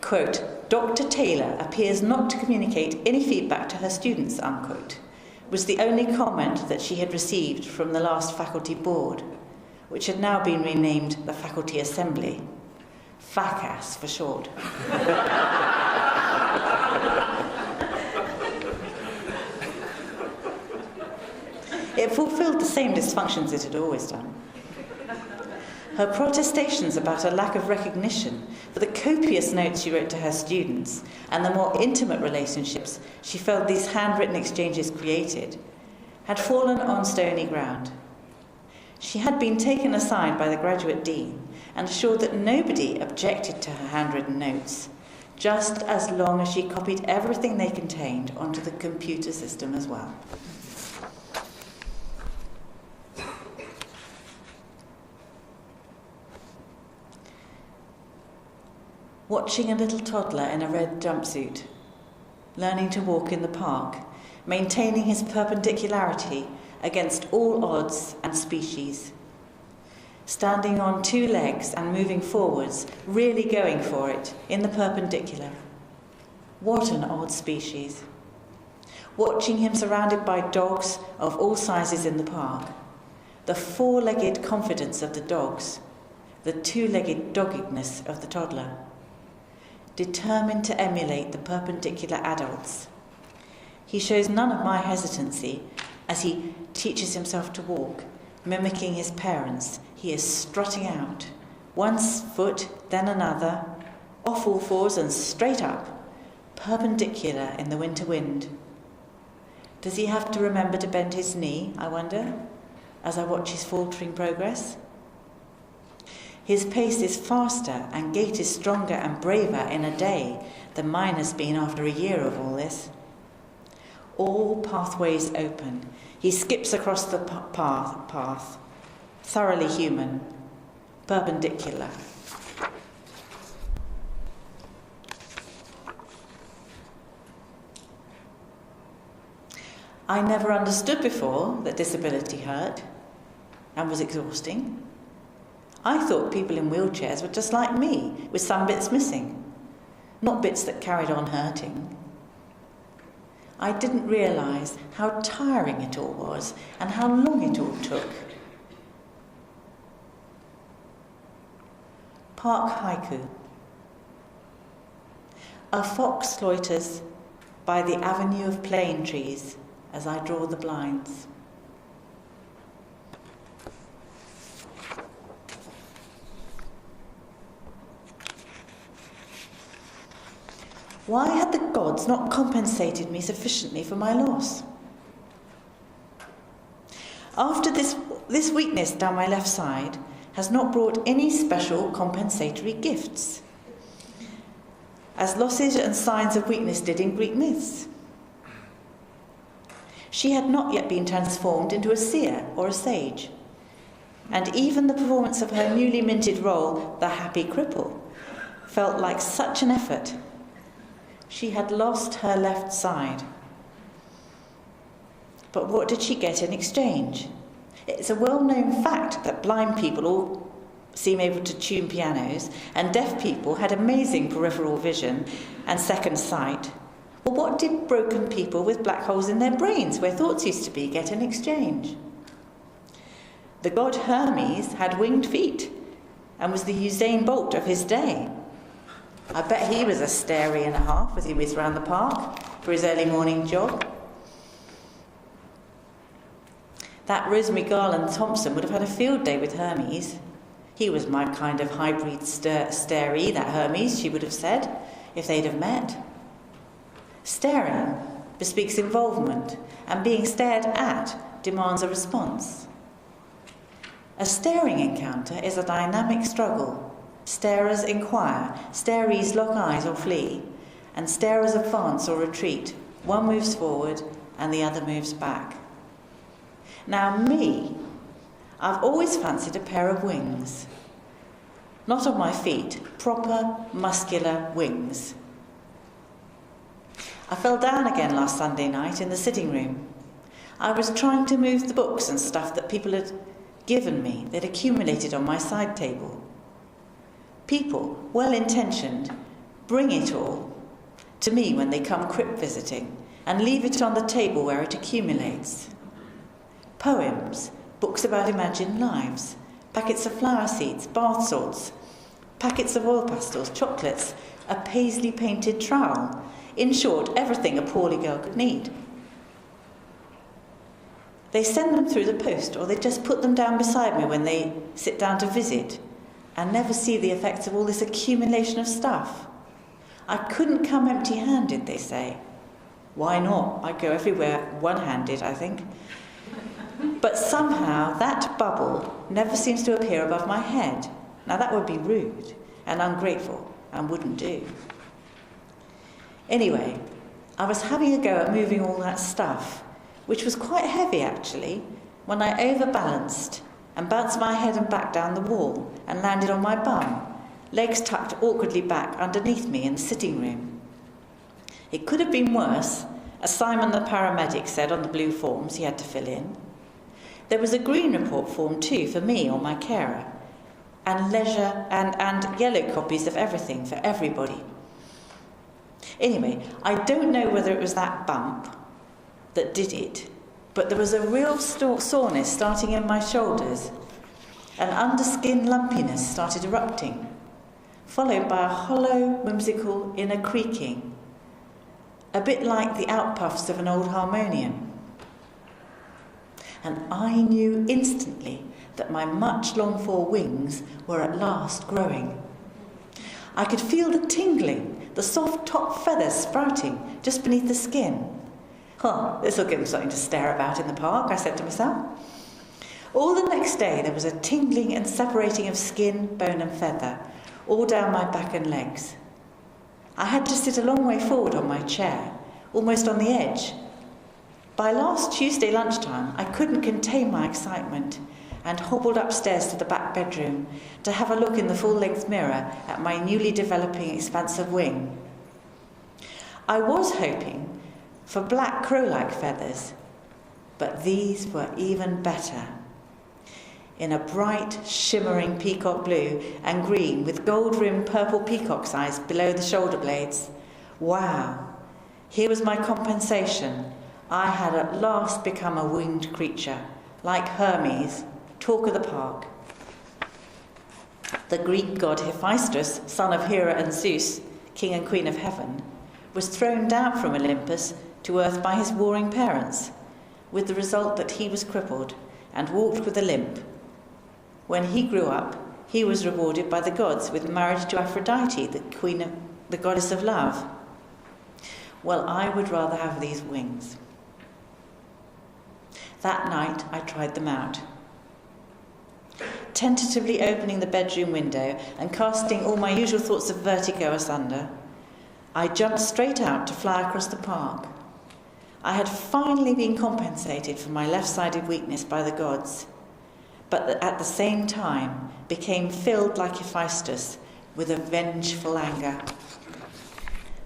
Quote, "Dr. Taylor appears not to communicate any feedback to her students," unquote, was the only comment that she had received from the last faculty board, which had now been renamed the Faculty Assembly, FACAS for short. It fulfilled the same dysfunctions it had always done. Her protestations about her lack of recognition for the copious notes she wrote to her students and the more intimate relationships she felt these handwritten exchanges created had fallen on stony ground. She had been taken aside by the graduate dean and assured that nobody objected to her handwritten notes, just as long as she copied everything they contained onto the computer system as well. Watching a little toddler in a red jumpsuit, learning to walk in the park, maintaining his perpendicularity against all odds and species, standing on two legs and moving forwards, really going for it in the perpendicular. What an odd species. Watching him surrounded by dogs of all sizes in the park, the four-legged confidence of the dogs, the two-legged doggedness of the toddler, determined to emulate the perpendicular adults. He shows none of my hesitancy as he teaches himself to walk, mimicking his parents. He is strutting out, one foot, then another, off all fours and straight up, perpendicular in the winter wind. Does he have to remember to bend his knee, I wonder, as I watch his faltering progress? His pace is faster and gait is stronger and braver in a day than mine has been after a year of all this. All pathways open. He skips across the path, thoroughly human, perpendicular. I never understood before that disability hurt and was exhausting. I thought people in wheelchairs were just like me, with some bits missing, not bits that carried on hurting. I didn't realise how tiring it all was and how long it all took. Park haiku. A fox loiters by the avenue of plane trees as I draw the blinds. Why had the gods not compensated me sufficiently for my loss? After this weakness down my left side has not brought any special compensatory gifts, as losses and signs of weakness did in Greek myths. She had not yet been transformed into a seer or a sage, and even the performance of her newly minted role, the happy cripple, felt like such an effort. She had lost her left side. But what did she get in exchange? It's a well-known fact that blind people all seem able to tune pianos, and deaf people had amazing peripheral vision and second sight. Well, what did broken people with black holes in their brains, where thoughts used to be, get in exchange? The god Hermes had winged feet and was the Usain Bolt of his day. I bet he was a starey and a half as he whizzed round the park for his early morning jog. That Rosemary Garland Thompson would have had a field day with Hermes. He was my kind of hybrid starey, that Hermes, she would have said, if they'd have met. Staring bespeaks involvement, and being stared at demands a response. A staring encounter is a dynamic struggle. Starers inquire, starees lock eyes or flee, and starers advance or retreat. One moves forward and the other moves back. Now me, I've always fancied a pair of wings. Not on my feet, proper muscular wings. I fell down again last Sunday night in the sitting room. I was trying to move the books and stuff that people had given me, that accumulated on my side table. People, well-intentioned, bring it all to me when they come crypt visiting and leave it on the table where it accumulates. Poems, books about imagined lives, packets of flower seeds, bath salts, packets of oil pastels, chocolates, a paisley-painted trowel. In short, everything a poorly girl could need. They send them through the post, or they just put them down beside me when they sit down to visit, and never see the effects of all this accumulation of stuff. I couldn't come empty-handed, they say. Why not? I go everywhere one-handed, I think. But somehow that bubble never seems to appear above my head. Now that would be rude and ungrateful and wouldn't do. Anyway, I was having a go at moving all that stuff, which was quite heavy actually, when I overbalanced and bounced my head and back down the wall and landed on my bum, legs tucked awkwardly back underneath me in the sitting room. It could have been worse, as Simon the paramedic said on the blue forms he had to fill in. There was a green report form too for me or my carer, and leisure and yellow copies of everything for everybody. Anyway, I don't know whether it was that bump that did it, but there was a real soreness starting in my shoulders. An underskin lumpiness started erupting, followed by a hollow, whimsical inner creaking, a bit like the outpuffs of an old harmonium. And I knew instantly that my much longed-for wings were at last growing. I could feel the tingling, the soft top feathers sprouting just beneath the skin. This'll give them something to stare about in the park, I said to myself. All the next day there was a tingling and separating of skin, bone and feather, all down my back and legs. I had to sit a long way forward on my chair, almost on the edge. By last Tuesday lunchtime, I couldn't contain my excitement and hobbled upstairs to the back bedroom to have a look in the full-length mirror at my newly developing expansive wing. I was hoping for black crow-like feathers, but these were even better. In a bright, shimmering peacock blue and green with gold-rimmed purple peacock's eyes below the shoulder blades. Wow! Here was my compensation. I had at last become a winged creature, like Hermes, talk of the park. The Greek god Hephaestus, son of Hera and Zeus, king and queen of heaven, was thrown down from Olympus to earth by his warring parents, with the result that he was crippled and walked with a limp. When he grew up, he was rewarded by the gods with marriage to Aphrodite, the goddess of love. Well, I would rather have these wings. That night, I tried them out. Tentatively opening the bedroom window and casting all my usual thoughts of vertigo asunder, I jumped straight out to fly across the park. I had finally been compensated for my left-sided weakness by the gods, but at the same time became filled like Hephaestus with a vengeful anger.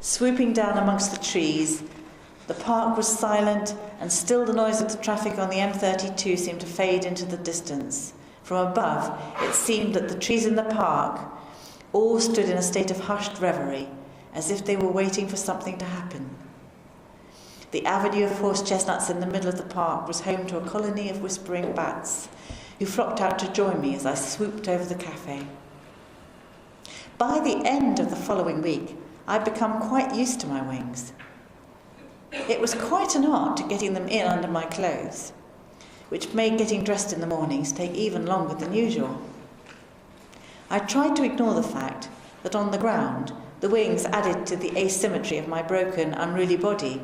Swooping down amongst the trees, the park was silent, and still the noise of the traffic on the M32 seemed to fade into the distance. From above, it seemed that the trees in the park all stood in a state of hushed reverie, as if they were waiting for something to happen. The avenue of horse chestnuts in the middle of the park was home to a colony of whispering bats, who flocked out to join me as I swooped over the cafe. By the end of the following week, I'd become quite used to my wings. It was quite an art getting them in under my clothes, which made getting dressed in the mornings take even longer than usual. I tried to ignore the fact that on the ground, the wings added to the asymmetry of my broken, unruly body,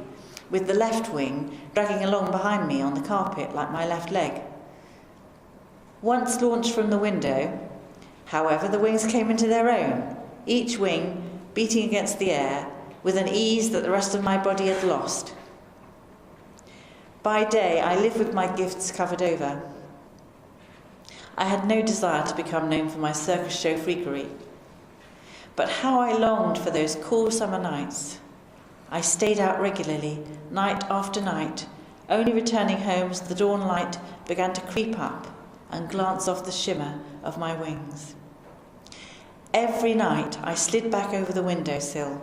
with the left wing dragging along behind me on the carpet like my left leg. Once launched from the window, however, the wings came into their own, each wing beating against the air with an ease that the rest of my body had lost. By day, I lived with my gifts covered over. I had no desire to become known for my circus show freakery. But how I longed for those cool summer nights. I stayed out regularly, night after night, only returning home as the dawn light began to creep up and glance off the shimmer of my wings. Every night I slid back over the windowsill,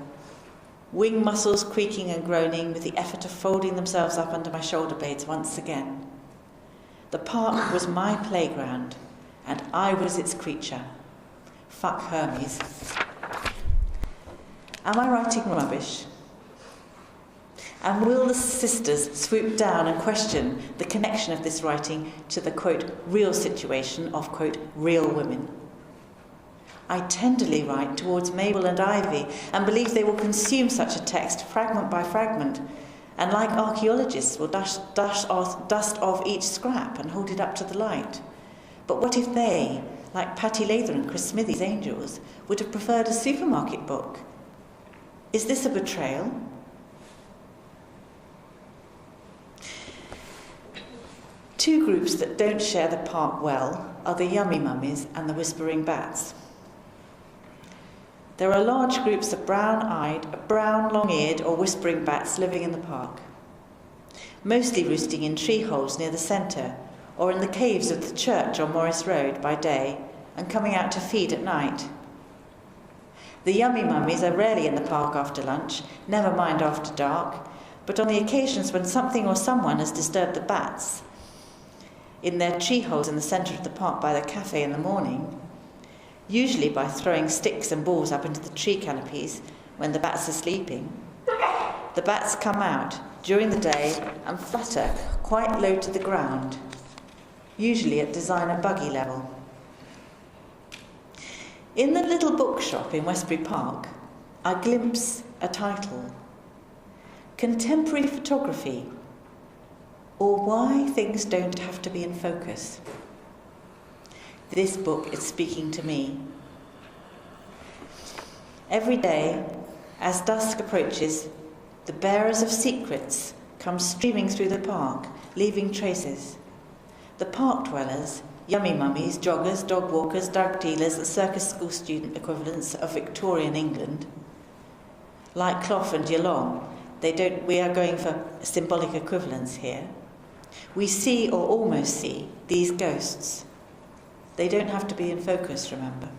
wing muscles creaking and groaning with the effort of folding themselves up under my shoulder blades once again. The park was my playground, and I was its creature. Fuck Hermes. Am I writing rubbish? And will the sisters swoop down and question the connection of this writing to the, quote, real situation of, quote, real women? I tenderly write towards Mabel and Ivy and believe they will consume such a text fragment by fragment, and like archaeologists will dust off each scrap and hold it up to the light. But what if they, like Patty Lather and Chris Smithy's Angels, would have preferred a supermarket book? Is this a betrayal? Two groups that don't share the park well are the Yummy Mummies and the Whispering Bats. There are large groups of brown-eyed, brown, long-eared or whispering bats living in the park, mostly roosting in tree holes near the centre or in the caves of the church on Morris Road by day and coming out to feed at night. The Yummy Mummies are rarely in the park after lunch, never mind after dark, but on the occasions when something or someone has disturbed the bats, in their tree holes in the centre of the park by the cafe in the morning, usually by throwing sticks and balls up into the tree canopies when the bats are sleeping, the bats come out during the day and flutter quite low to the ground, usually at designer buggy level. In the little bookshop in Westbury Park, I glimpse a title, Contemporary Photography, or Why Things Don't Have to Be in Focus. This book is speaking to me. Every day, as dusk approaches, the bearers of secrets come streaming through the park, leaving traces. The park dwellers, Yummy Mummies, joggers, dog walkers, drug dealers, the circus school student equivalents of Victorian England. Like Clough and Geelong, we are going for symbolic equivalence here. We see, or almost see, these ghosts. They don't have to be in focus, remember.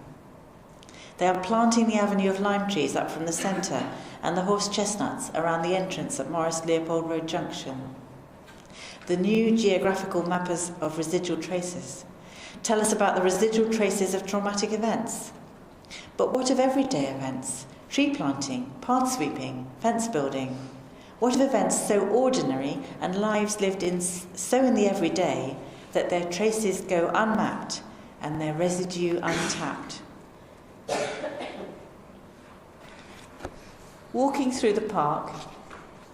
They are planting the avenue of lime trees up from the centre and the horse chestnuts around the entrance at Morris Leopold Road Junction. The new geographical mappers of residual traces tell us about the residual traces of traumatic events. But what of everyday events? Tree planting, path sweeping, fence building. What of events so ordinary and lives lived in so in the everyday that their traces go unmapped and their residue untapped? Walking through the park,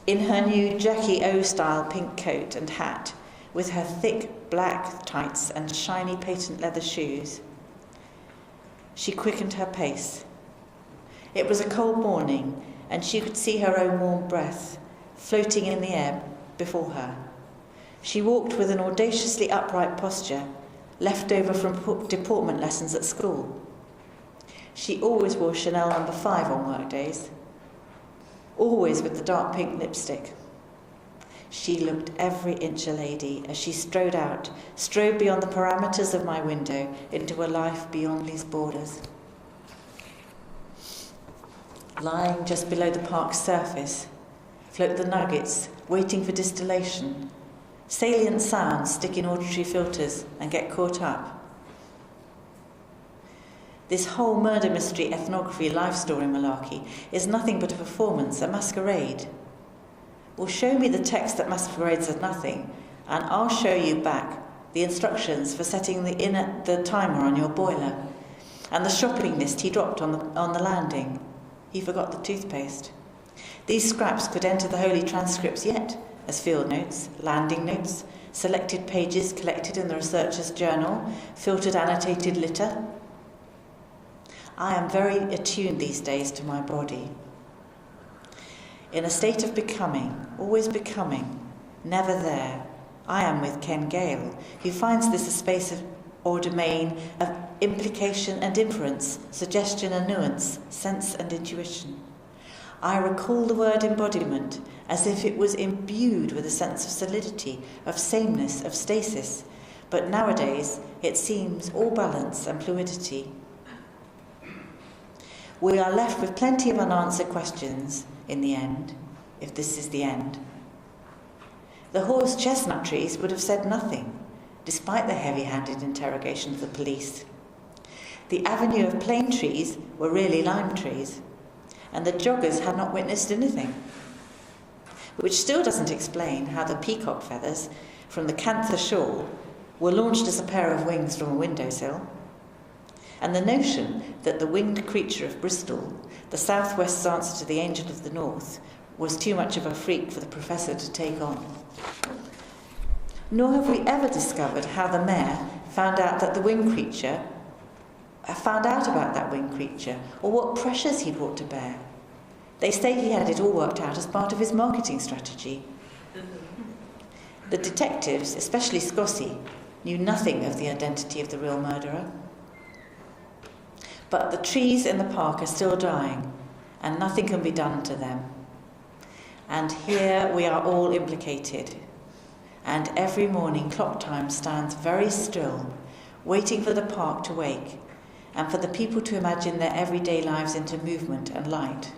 in her new Jackie O-style pink coat and hat, with her thick black tights and shiny patent leather shoes. She quickened her pace. It was a cold morning, and she could see her own warm breath floating in the air before her. She walked with an audaciously upright posture, left over from deportment lessons at school. She always wore Chanel No. 5 on work days, always with the dark pink lipstick. She looked every inch a lady as she strode beyond the parameters of my window into a life beyond these borders. Lying just below the park's surface float the nuggets waiting for distillation. Salient sounds stick in auditory filters and get caught up. This whole murder mystery ethnography life story malarkey is nothing but a performance, a masquerade. Well, show me the text that masquerades as nothing, and I'll show you back the instructions for setting the timer on your boiler, and the shopping list he dropped on the landing. He forgot the toothpaste. These scraps could enter the holy transcripts yet, as field notes, landing notes, selected pages collected in the researcher's journal, filtered annotated litter. I am very attuned these days to my body. In a state of becoming, always becoming, never there, I am with Ken Gale, who finds this a space or domain of implication and inference, suggestion and nuance, sense and intuition. I recall the word embodiment as if it was imbued with a sense of solidity, of sameness, of stasis, but nowadays it seems all balance and fluidity. We are left with plenty of unanswered questions in the end, if this is the end. The horse chestnut trees would have said nothing, despite the heavy-handed interrogation of the police. The avenue of plane trees were really lime trees, and the joggers had not witnessed anything, which still doesn't explain how the peacock feathers from the Cantha shawl were launched as a pair of wings from a windowsill, and the notion that the winged creature of Bristol, the southwest's answer to the angel of the north, was too much of a freak for the professor to take on. Nor have we ever discovered how the mayor found out about that winged creature, or what pressures he brought to bear. They say he had it all worked out as part of his marketing strategy. The detectives, especially Scossy, knew nothing of the identity of the real murderer. But the trees in the park are still dying, and nothing can be done to them. And here we are all implicated. And every morning clock time stands very still, waiting for the park to wake, and for the people to imagine their everyday lives into movement and light.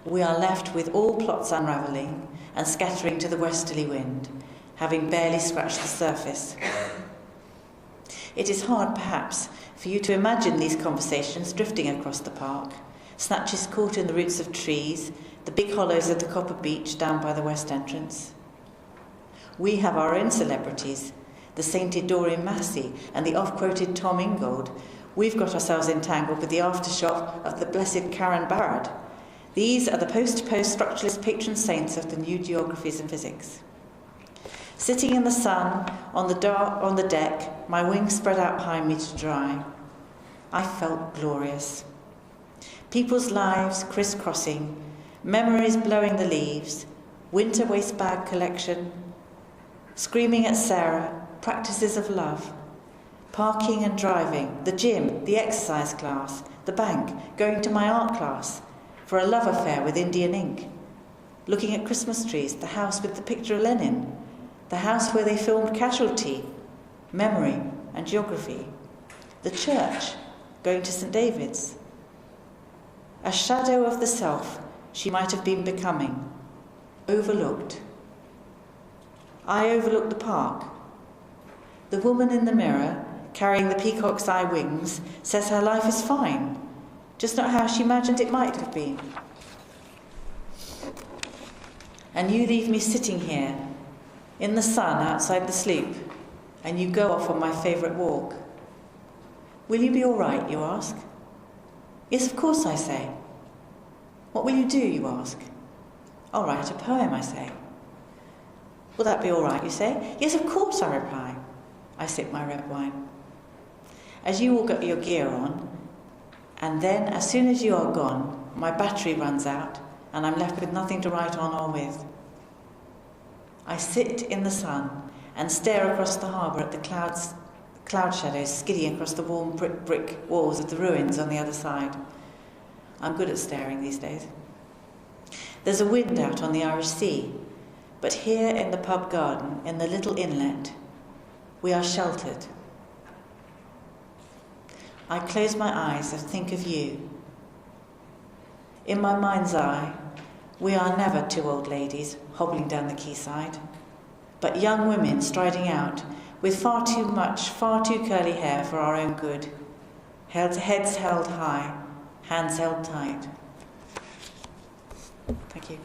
We are left with all plots unravelling and scattering to the westerly wind, having barely scratched the surface. It is hard, perhaps, for you to imagine these conversations drifting across the park, snatches caught in the roots of trees, the big hollows of the copper beach down by the west entrance. We have our own celebrities, the sainted Doreen Massey and the oft-quoted Tom Ingold. We've got ourselves entangled with the aftershock of the blessed Karen Barrett. These are the post-to-post structuralist patron saints of the new geographies and physics. Sitting in the sun, on the deck, my wings spread out behind me to dry, I felt glorious. People's lives crisscrossing, memories blowing the leaves, winter waste bag collection, screaming at Sarah, practices of love, parking and driving, the gym, the exercise class, the bank, going to my art class, for a love affair with Indian ink, looking at Christmas trees, the house with the picture of Lenin, the house where they filmed Casualty, memory and geography, the church, going to St. David's. A shadow of the self she might have been becoming, overlooked. I overlooked the park. The woman in the mirror, carrying the peacock's eye wings, says her life is fine, just not how she imagined it might have been. And you leave me sitting here, in the sun outside the sloop, and you go off on my favourite walk. Will you be all right, you ask? Yes, of course, I say. What will you do, you ask? I'll write a poem, I say. Will that be all right, you say? Yes, of course, I reply. I sip my red wine. As you all got your gear on, and then, as soon as you are gone, my battery runs out, and I'm left with nothing to write on or with. I sit in the sun and stare across the harbour at the cloud shadows skidding across the warm brick walls of the ruins on the other side. I'm good at staring these days. There's a wind out on the Irish Sea, but here in the pub garden, in the little inlet, we are sheltered. I close my eyes and think of you. In my mind's eye, we are never two old ladies hobbling down the quayside, but young women striding out with far too curly hair for our own good, heads held high, hands held tight. Thank you.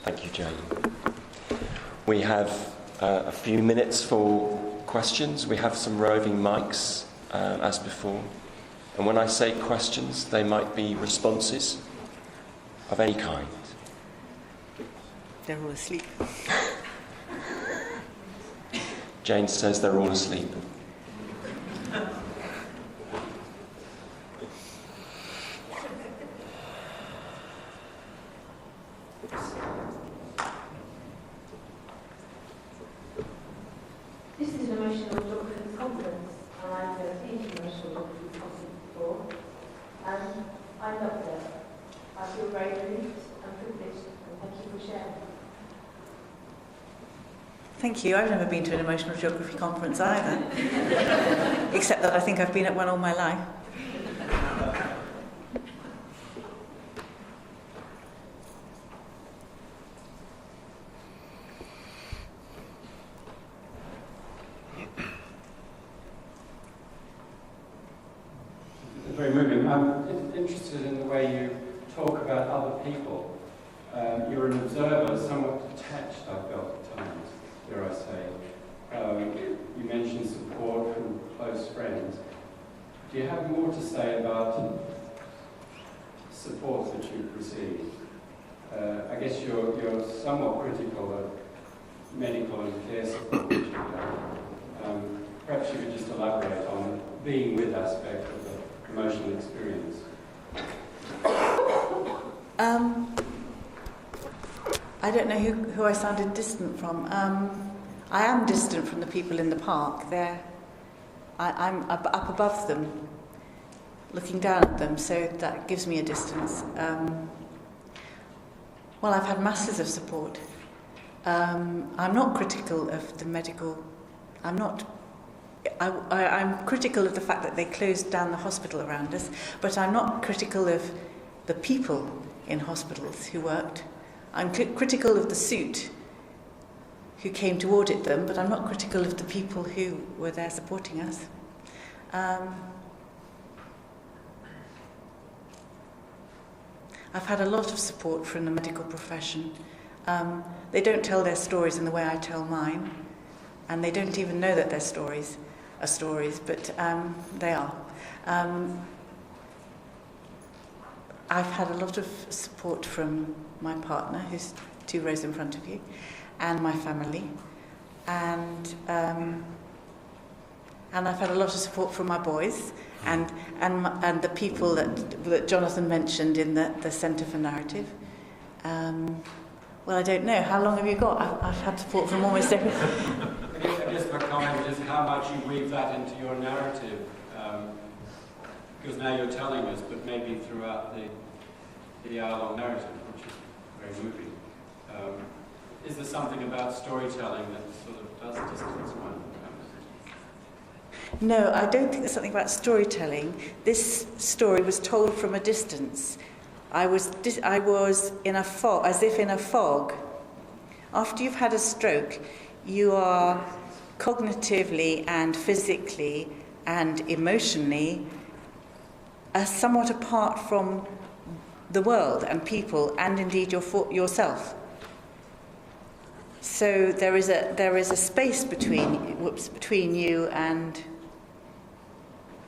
Thank you, Jane. We have a few minutes for questions. We have some roving mics, as before. And when I say questions, they might be responses of any kind. They're all asleep. Jane says they're all asleep. This is an emotional geography conference, and I've never been to an emotional geography conference before, and I love it. I feel very relieved and privileged, and thank you for sharing. Thank you. I've never been to an emotional geography conference either, except that I think I've been at one all my life. Very moving. I'm interested in the way you talk about other people. You're an observer, somewhat detached, I felt at times, dare I say. You mentioned support from close friends. Do you have more to say about support that you've received? I guess you're somewhat critical of medical and care support that you've done. Perhaps you could just elaborate on the being with aspect of the emotional experience. I don't know who I sounded distant from. I am distant from the people in the park. I'm up above them, looking down at them, so that gives me a distance. Well, I've had masses of support. I'm not critical of the medical. I'm critical of the fact that they closed down the hospital around us, but I'm not critical of the people in hospitals who worked. I'm critical of the suit who came to audit them, but I'm not critical of the people who were there supporting us. I've had a lot of support from the medical profession. They don't tell their stories in the way I tell mine, and they don't even know that their stories are stories, but they are. I've had a lot of support from my partner, who's 2 rows in front of you, and my family, and I've had a lot of support from my boys and the people that Jonathan mentioned in the Centre for Narrative. Well, I don't know. How long have you got? I've had support from almost everyone. I guess my comment is how much you weave that into your narrative, because now you're telling us, but maybe throughout the hour-long narrative, which is very moving. Is there something about storytelling that sort of does distance one? No, I don't think there's something about storytelling. This story was told from a distance. I was in a fog, as if in a fog. After you've had a stroke, you are cognitively and physically and emotionally somewhat apart from the world and people, and indeed yourself. So there is a space between you and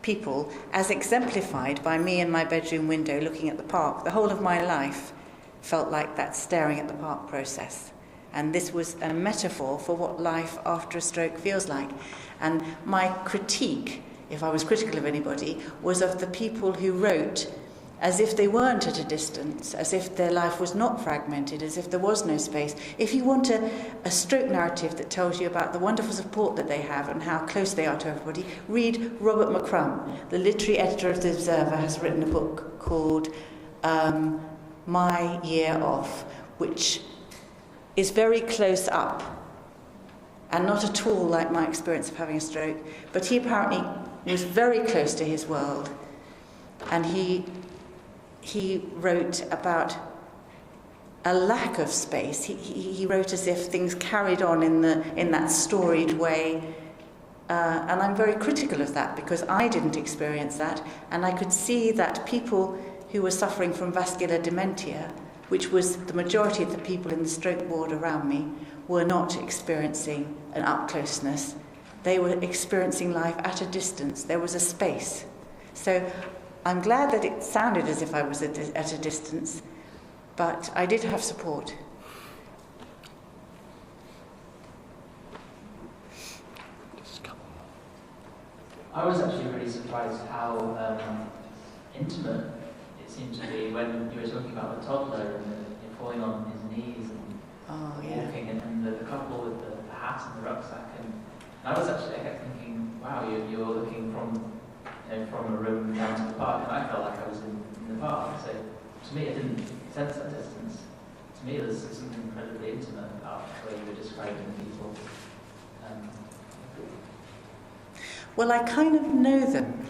people, as exemplified by me in my bedroom window looking at the park. The whole of my life felt like that staring at the park process. And this was a metaphor for what life after a stroke feels like. And my critique, if I was critical of anybody, was of the people who wrote as if they weren't at a distance, as if their life was not fragmented, as if there was no space. If you want a stroke narrative that tells you about the wonderful support that they have and how close they are to everybody, read Robert McCrum. The literary editor of The Observer has written a book called My Year Off, which is very close up and not at all like my experience of having a stroke, but he apparently was very close to his world, and he wrote about a lack of space. He wrote as if things carried on in that storied way, and I'm very critical of that because I didn't experience that, and I could see that people who were suffering from vascular dementia, which was the majority of the people in the stroke ward around me, were not experiencing an up-closeness. They were experiencing life at a distance. There was a space. So I'm glad that it sounded as if I was at a distance, but I did have support. I was actually really surprised how intimate it seemed to be when you were talking about the toddler and falling on his knees and walking, and the couple with the hat and the rucksack. And I was actually, I kept thinking, wow, you're looking from a room down to the park, and I felt like I was in the park. So to me, I didn't sense that distance. To me, there's something incredibly intimate about the way you were describing people. Well, I kind of know them.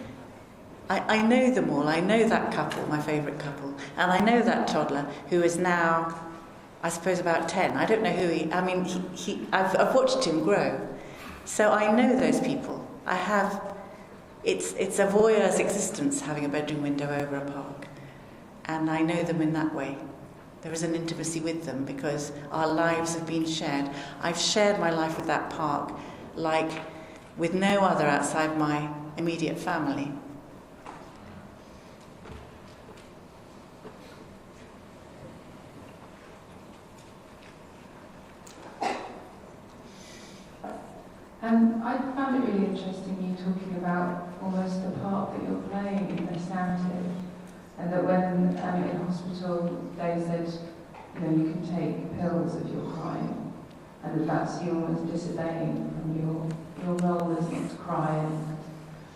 I know them all. I know that couple, my favourite couple, and I know that toddler who is now, I suppose, about 10. I don't know who he. I mean, I've watched him grow, so I know those people. I have. It's a voyeur's existence having a bedroom window over a park, and I know them in that way. There is an intimacy with them because our lives have been shared. I've shared my life with that park like with no other outside my immediate family. I found it really interesting you talking about almost the part that you're playing in this narrative, and that when in hospital they said, you can take pills if you're crying, and that's you almost disobeying from your role is not to cry.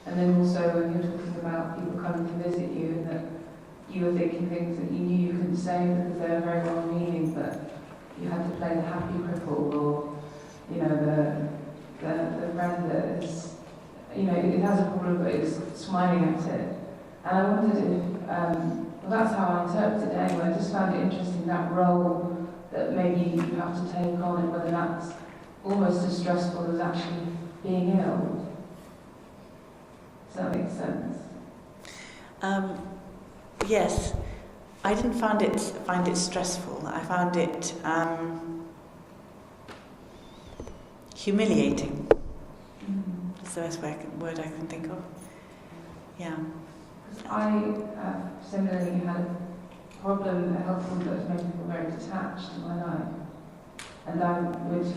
And then also when you're talking about people coming to visit you, and that you were thinking things that you knew you couldn't say because they were very well-meaning, but you had to play the happy cripple, or the friend that is, it has a problem but is smiling at it. And I wondered if, well, that's how I interpreted it anyway. I just found it interesting, that role that maybe you have to take on, and whether that's almost as stressful as actually being ill. Does that make sense? Yes. I didn't find it stressful. I found it humiliating. That's the best word I can think of. Yeah. I similarly had a problem, a health problem that was making me feel very detached in my life, and I would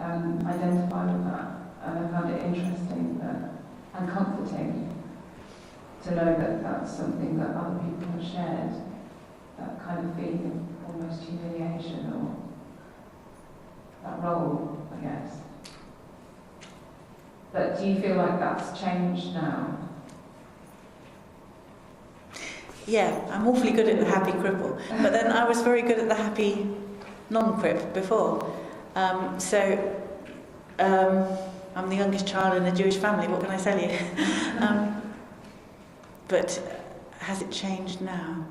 identify with that, and I found it interesting and comforting to know that that's something that other people have shared, that kind of feeling of almost humiliation, or that role, I guess. But do you feel like that's changed now? Yeah, I'm awfully good at the happy cripple, but then I was very good at the happy non-crip before. I'm the youngest child in a Jewish family, what can I tell you? But has it changed now?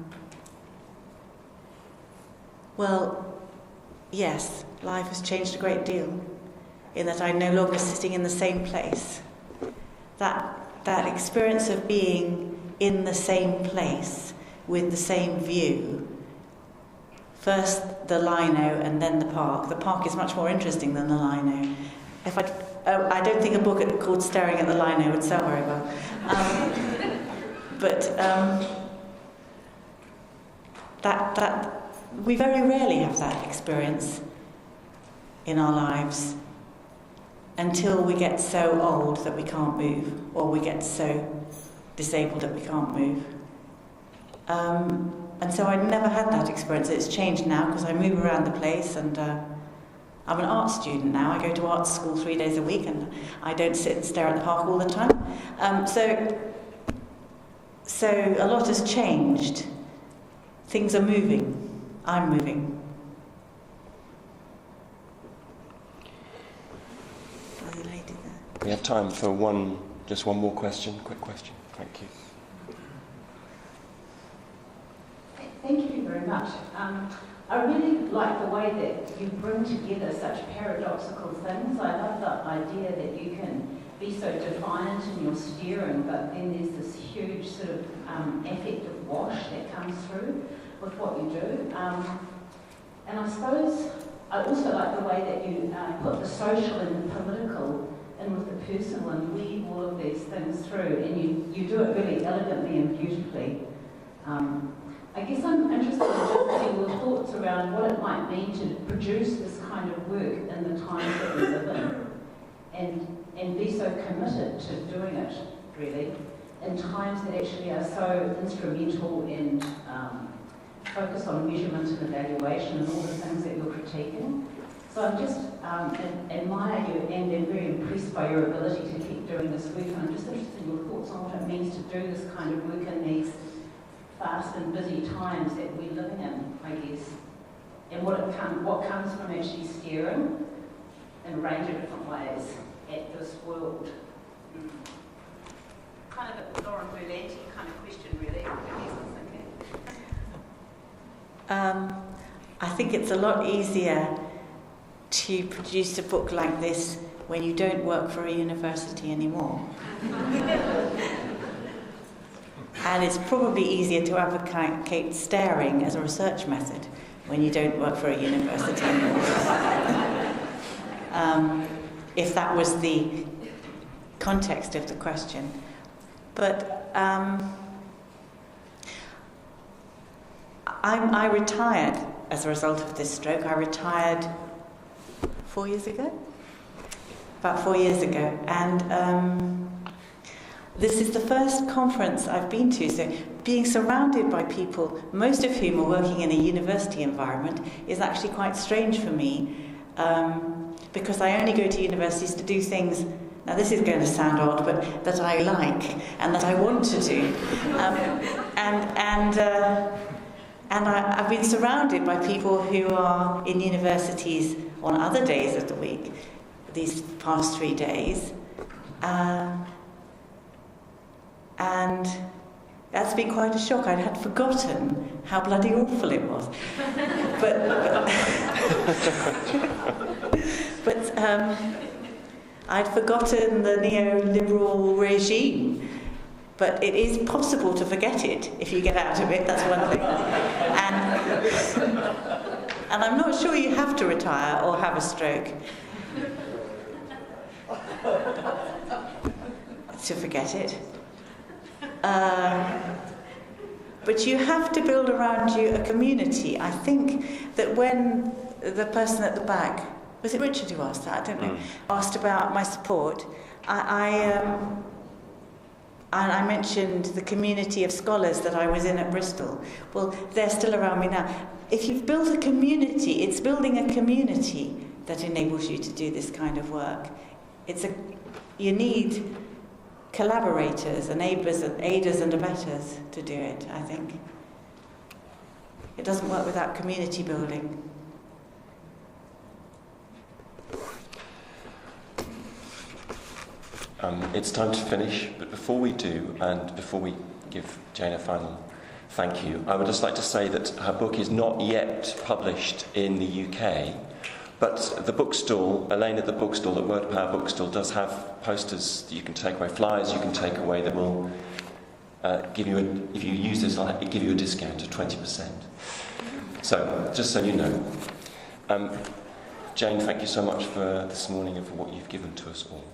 Well, yes, life has changed a great deal, in that I'm no longer sitting in the same place. That experience of being in the same place with the same view. First the lino and then the park. The park is much more interesting than the lino. I don't think a book called Staring at the Lino would sell very well. That we very rarely have that experience in our lives until we get so old that we can't move, or we get so disabled that we can't move. And so I'd never had that experience. It's changed now because I move around the place, and I'm an art student now. I go to art school 3 days a week, and I don't sit and stare at the park all the time. So a lot has changed. Things are moving. I'm moving. The lady there. We have time for just one more question. Quick question. Thank you. Thank you very much. I really like the way that you bring together such paradoxical things. I love the idea that you can be so defiant in your steering, but then there's this huge sort of affective wash that comes through with what you do. And I suppose I also like the way that you put the social and the political in with the personal and weave all of these things through, and you do it really elegantly and beautifully. I guess I'm interested in just seeing your thoughts around what it might mean to produce this kind of work in the times that we live in, and be so committed to doing it, really, in times that actually are so instrumental and focus on measurement and evaluation and all the things that you're critiquing. So I'm just admire you and am very impressed by your ability to keep doing this work, and I'm just interested in your thoughts on what it means to do this kind of work in these fast and busy times that we're living in, I guess, and what comes from actually steering in a range of different ways at this world. Kind of a Lauren Berlanti kind of question, really. I think it's a lot easier to produce a book like this when you don't work for a university anymore. And it's probably easier to advocate staring as a research method when you don't work for a university anymore. If that was the context of the question. But I retired as a result of this stroke. I retired 4 years ago? About 4 years ago. And this is the first conference I've been to, so being surrounded by people, most of whom are working in a university environment, is actually quite strange for me, because I only go to universities to do things, now this is going to sound odd, but that I like and that I want to do. And I've been surrounded by people who are in universities on other days of the week, these past 3 days. And that's been quite a shock. I had forgotten how bloody awful it was. But I'd forgotten the neoliberal regime. But it is possible to forget it if you get out of it, that's one thing. And I'm not sure you have to retire or have a stroke to forget it. But you have to build around you a community. I think that when the person at the back, was it Richard who asked that? I don't know, asked about my support, and I mentioned the community of scholars that I was in at Bristol. Well, they're still around me now. If you've built a community, it's building a community that enables you to do this kind of work. You need collaborators and aiders and abettors to do it, I think. It doesn't work without community building. It's time to finish, but before we do, and before we give Jane a final thank you, I would just like to say that her book is not yet published in the UK, but the bookstall, Elaine at the bookstall, at Word Power Bookstall, does have posters that you can take away, flyers you can take away that will give you if you use this, I'll give you a discount of 20%. So, just so you know. Jane, thank you so much for this morning and for what you've given to us all.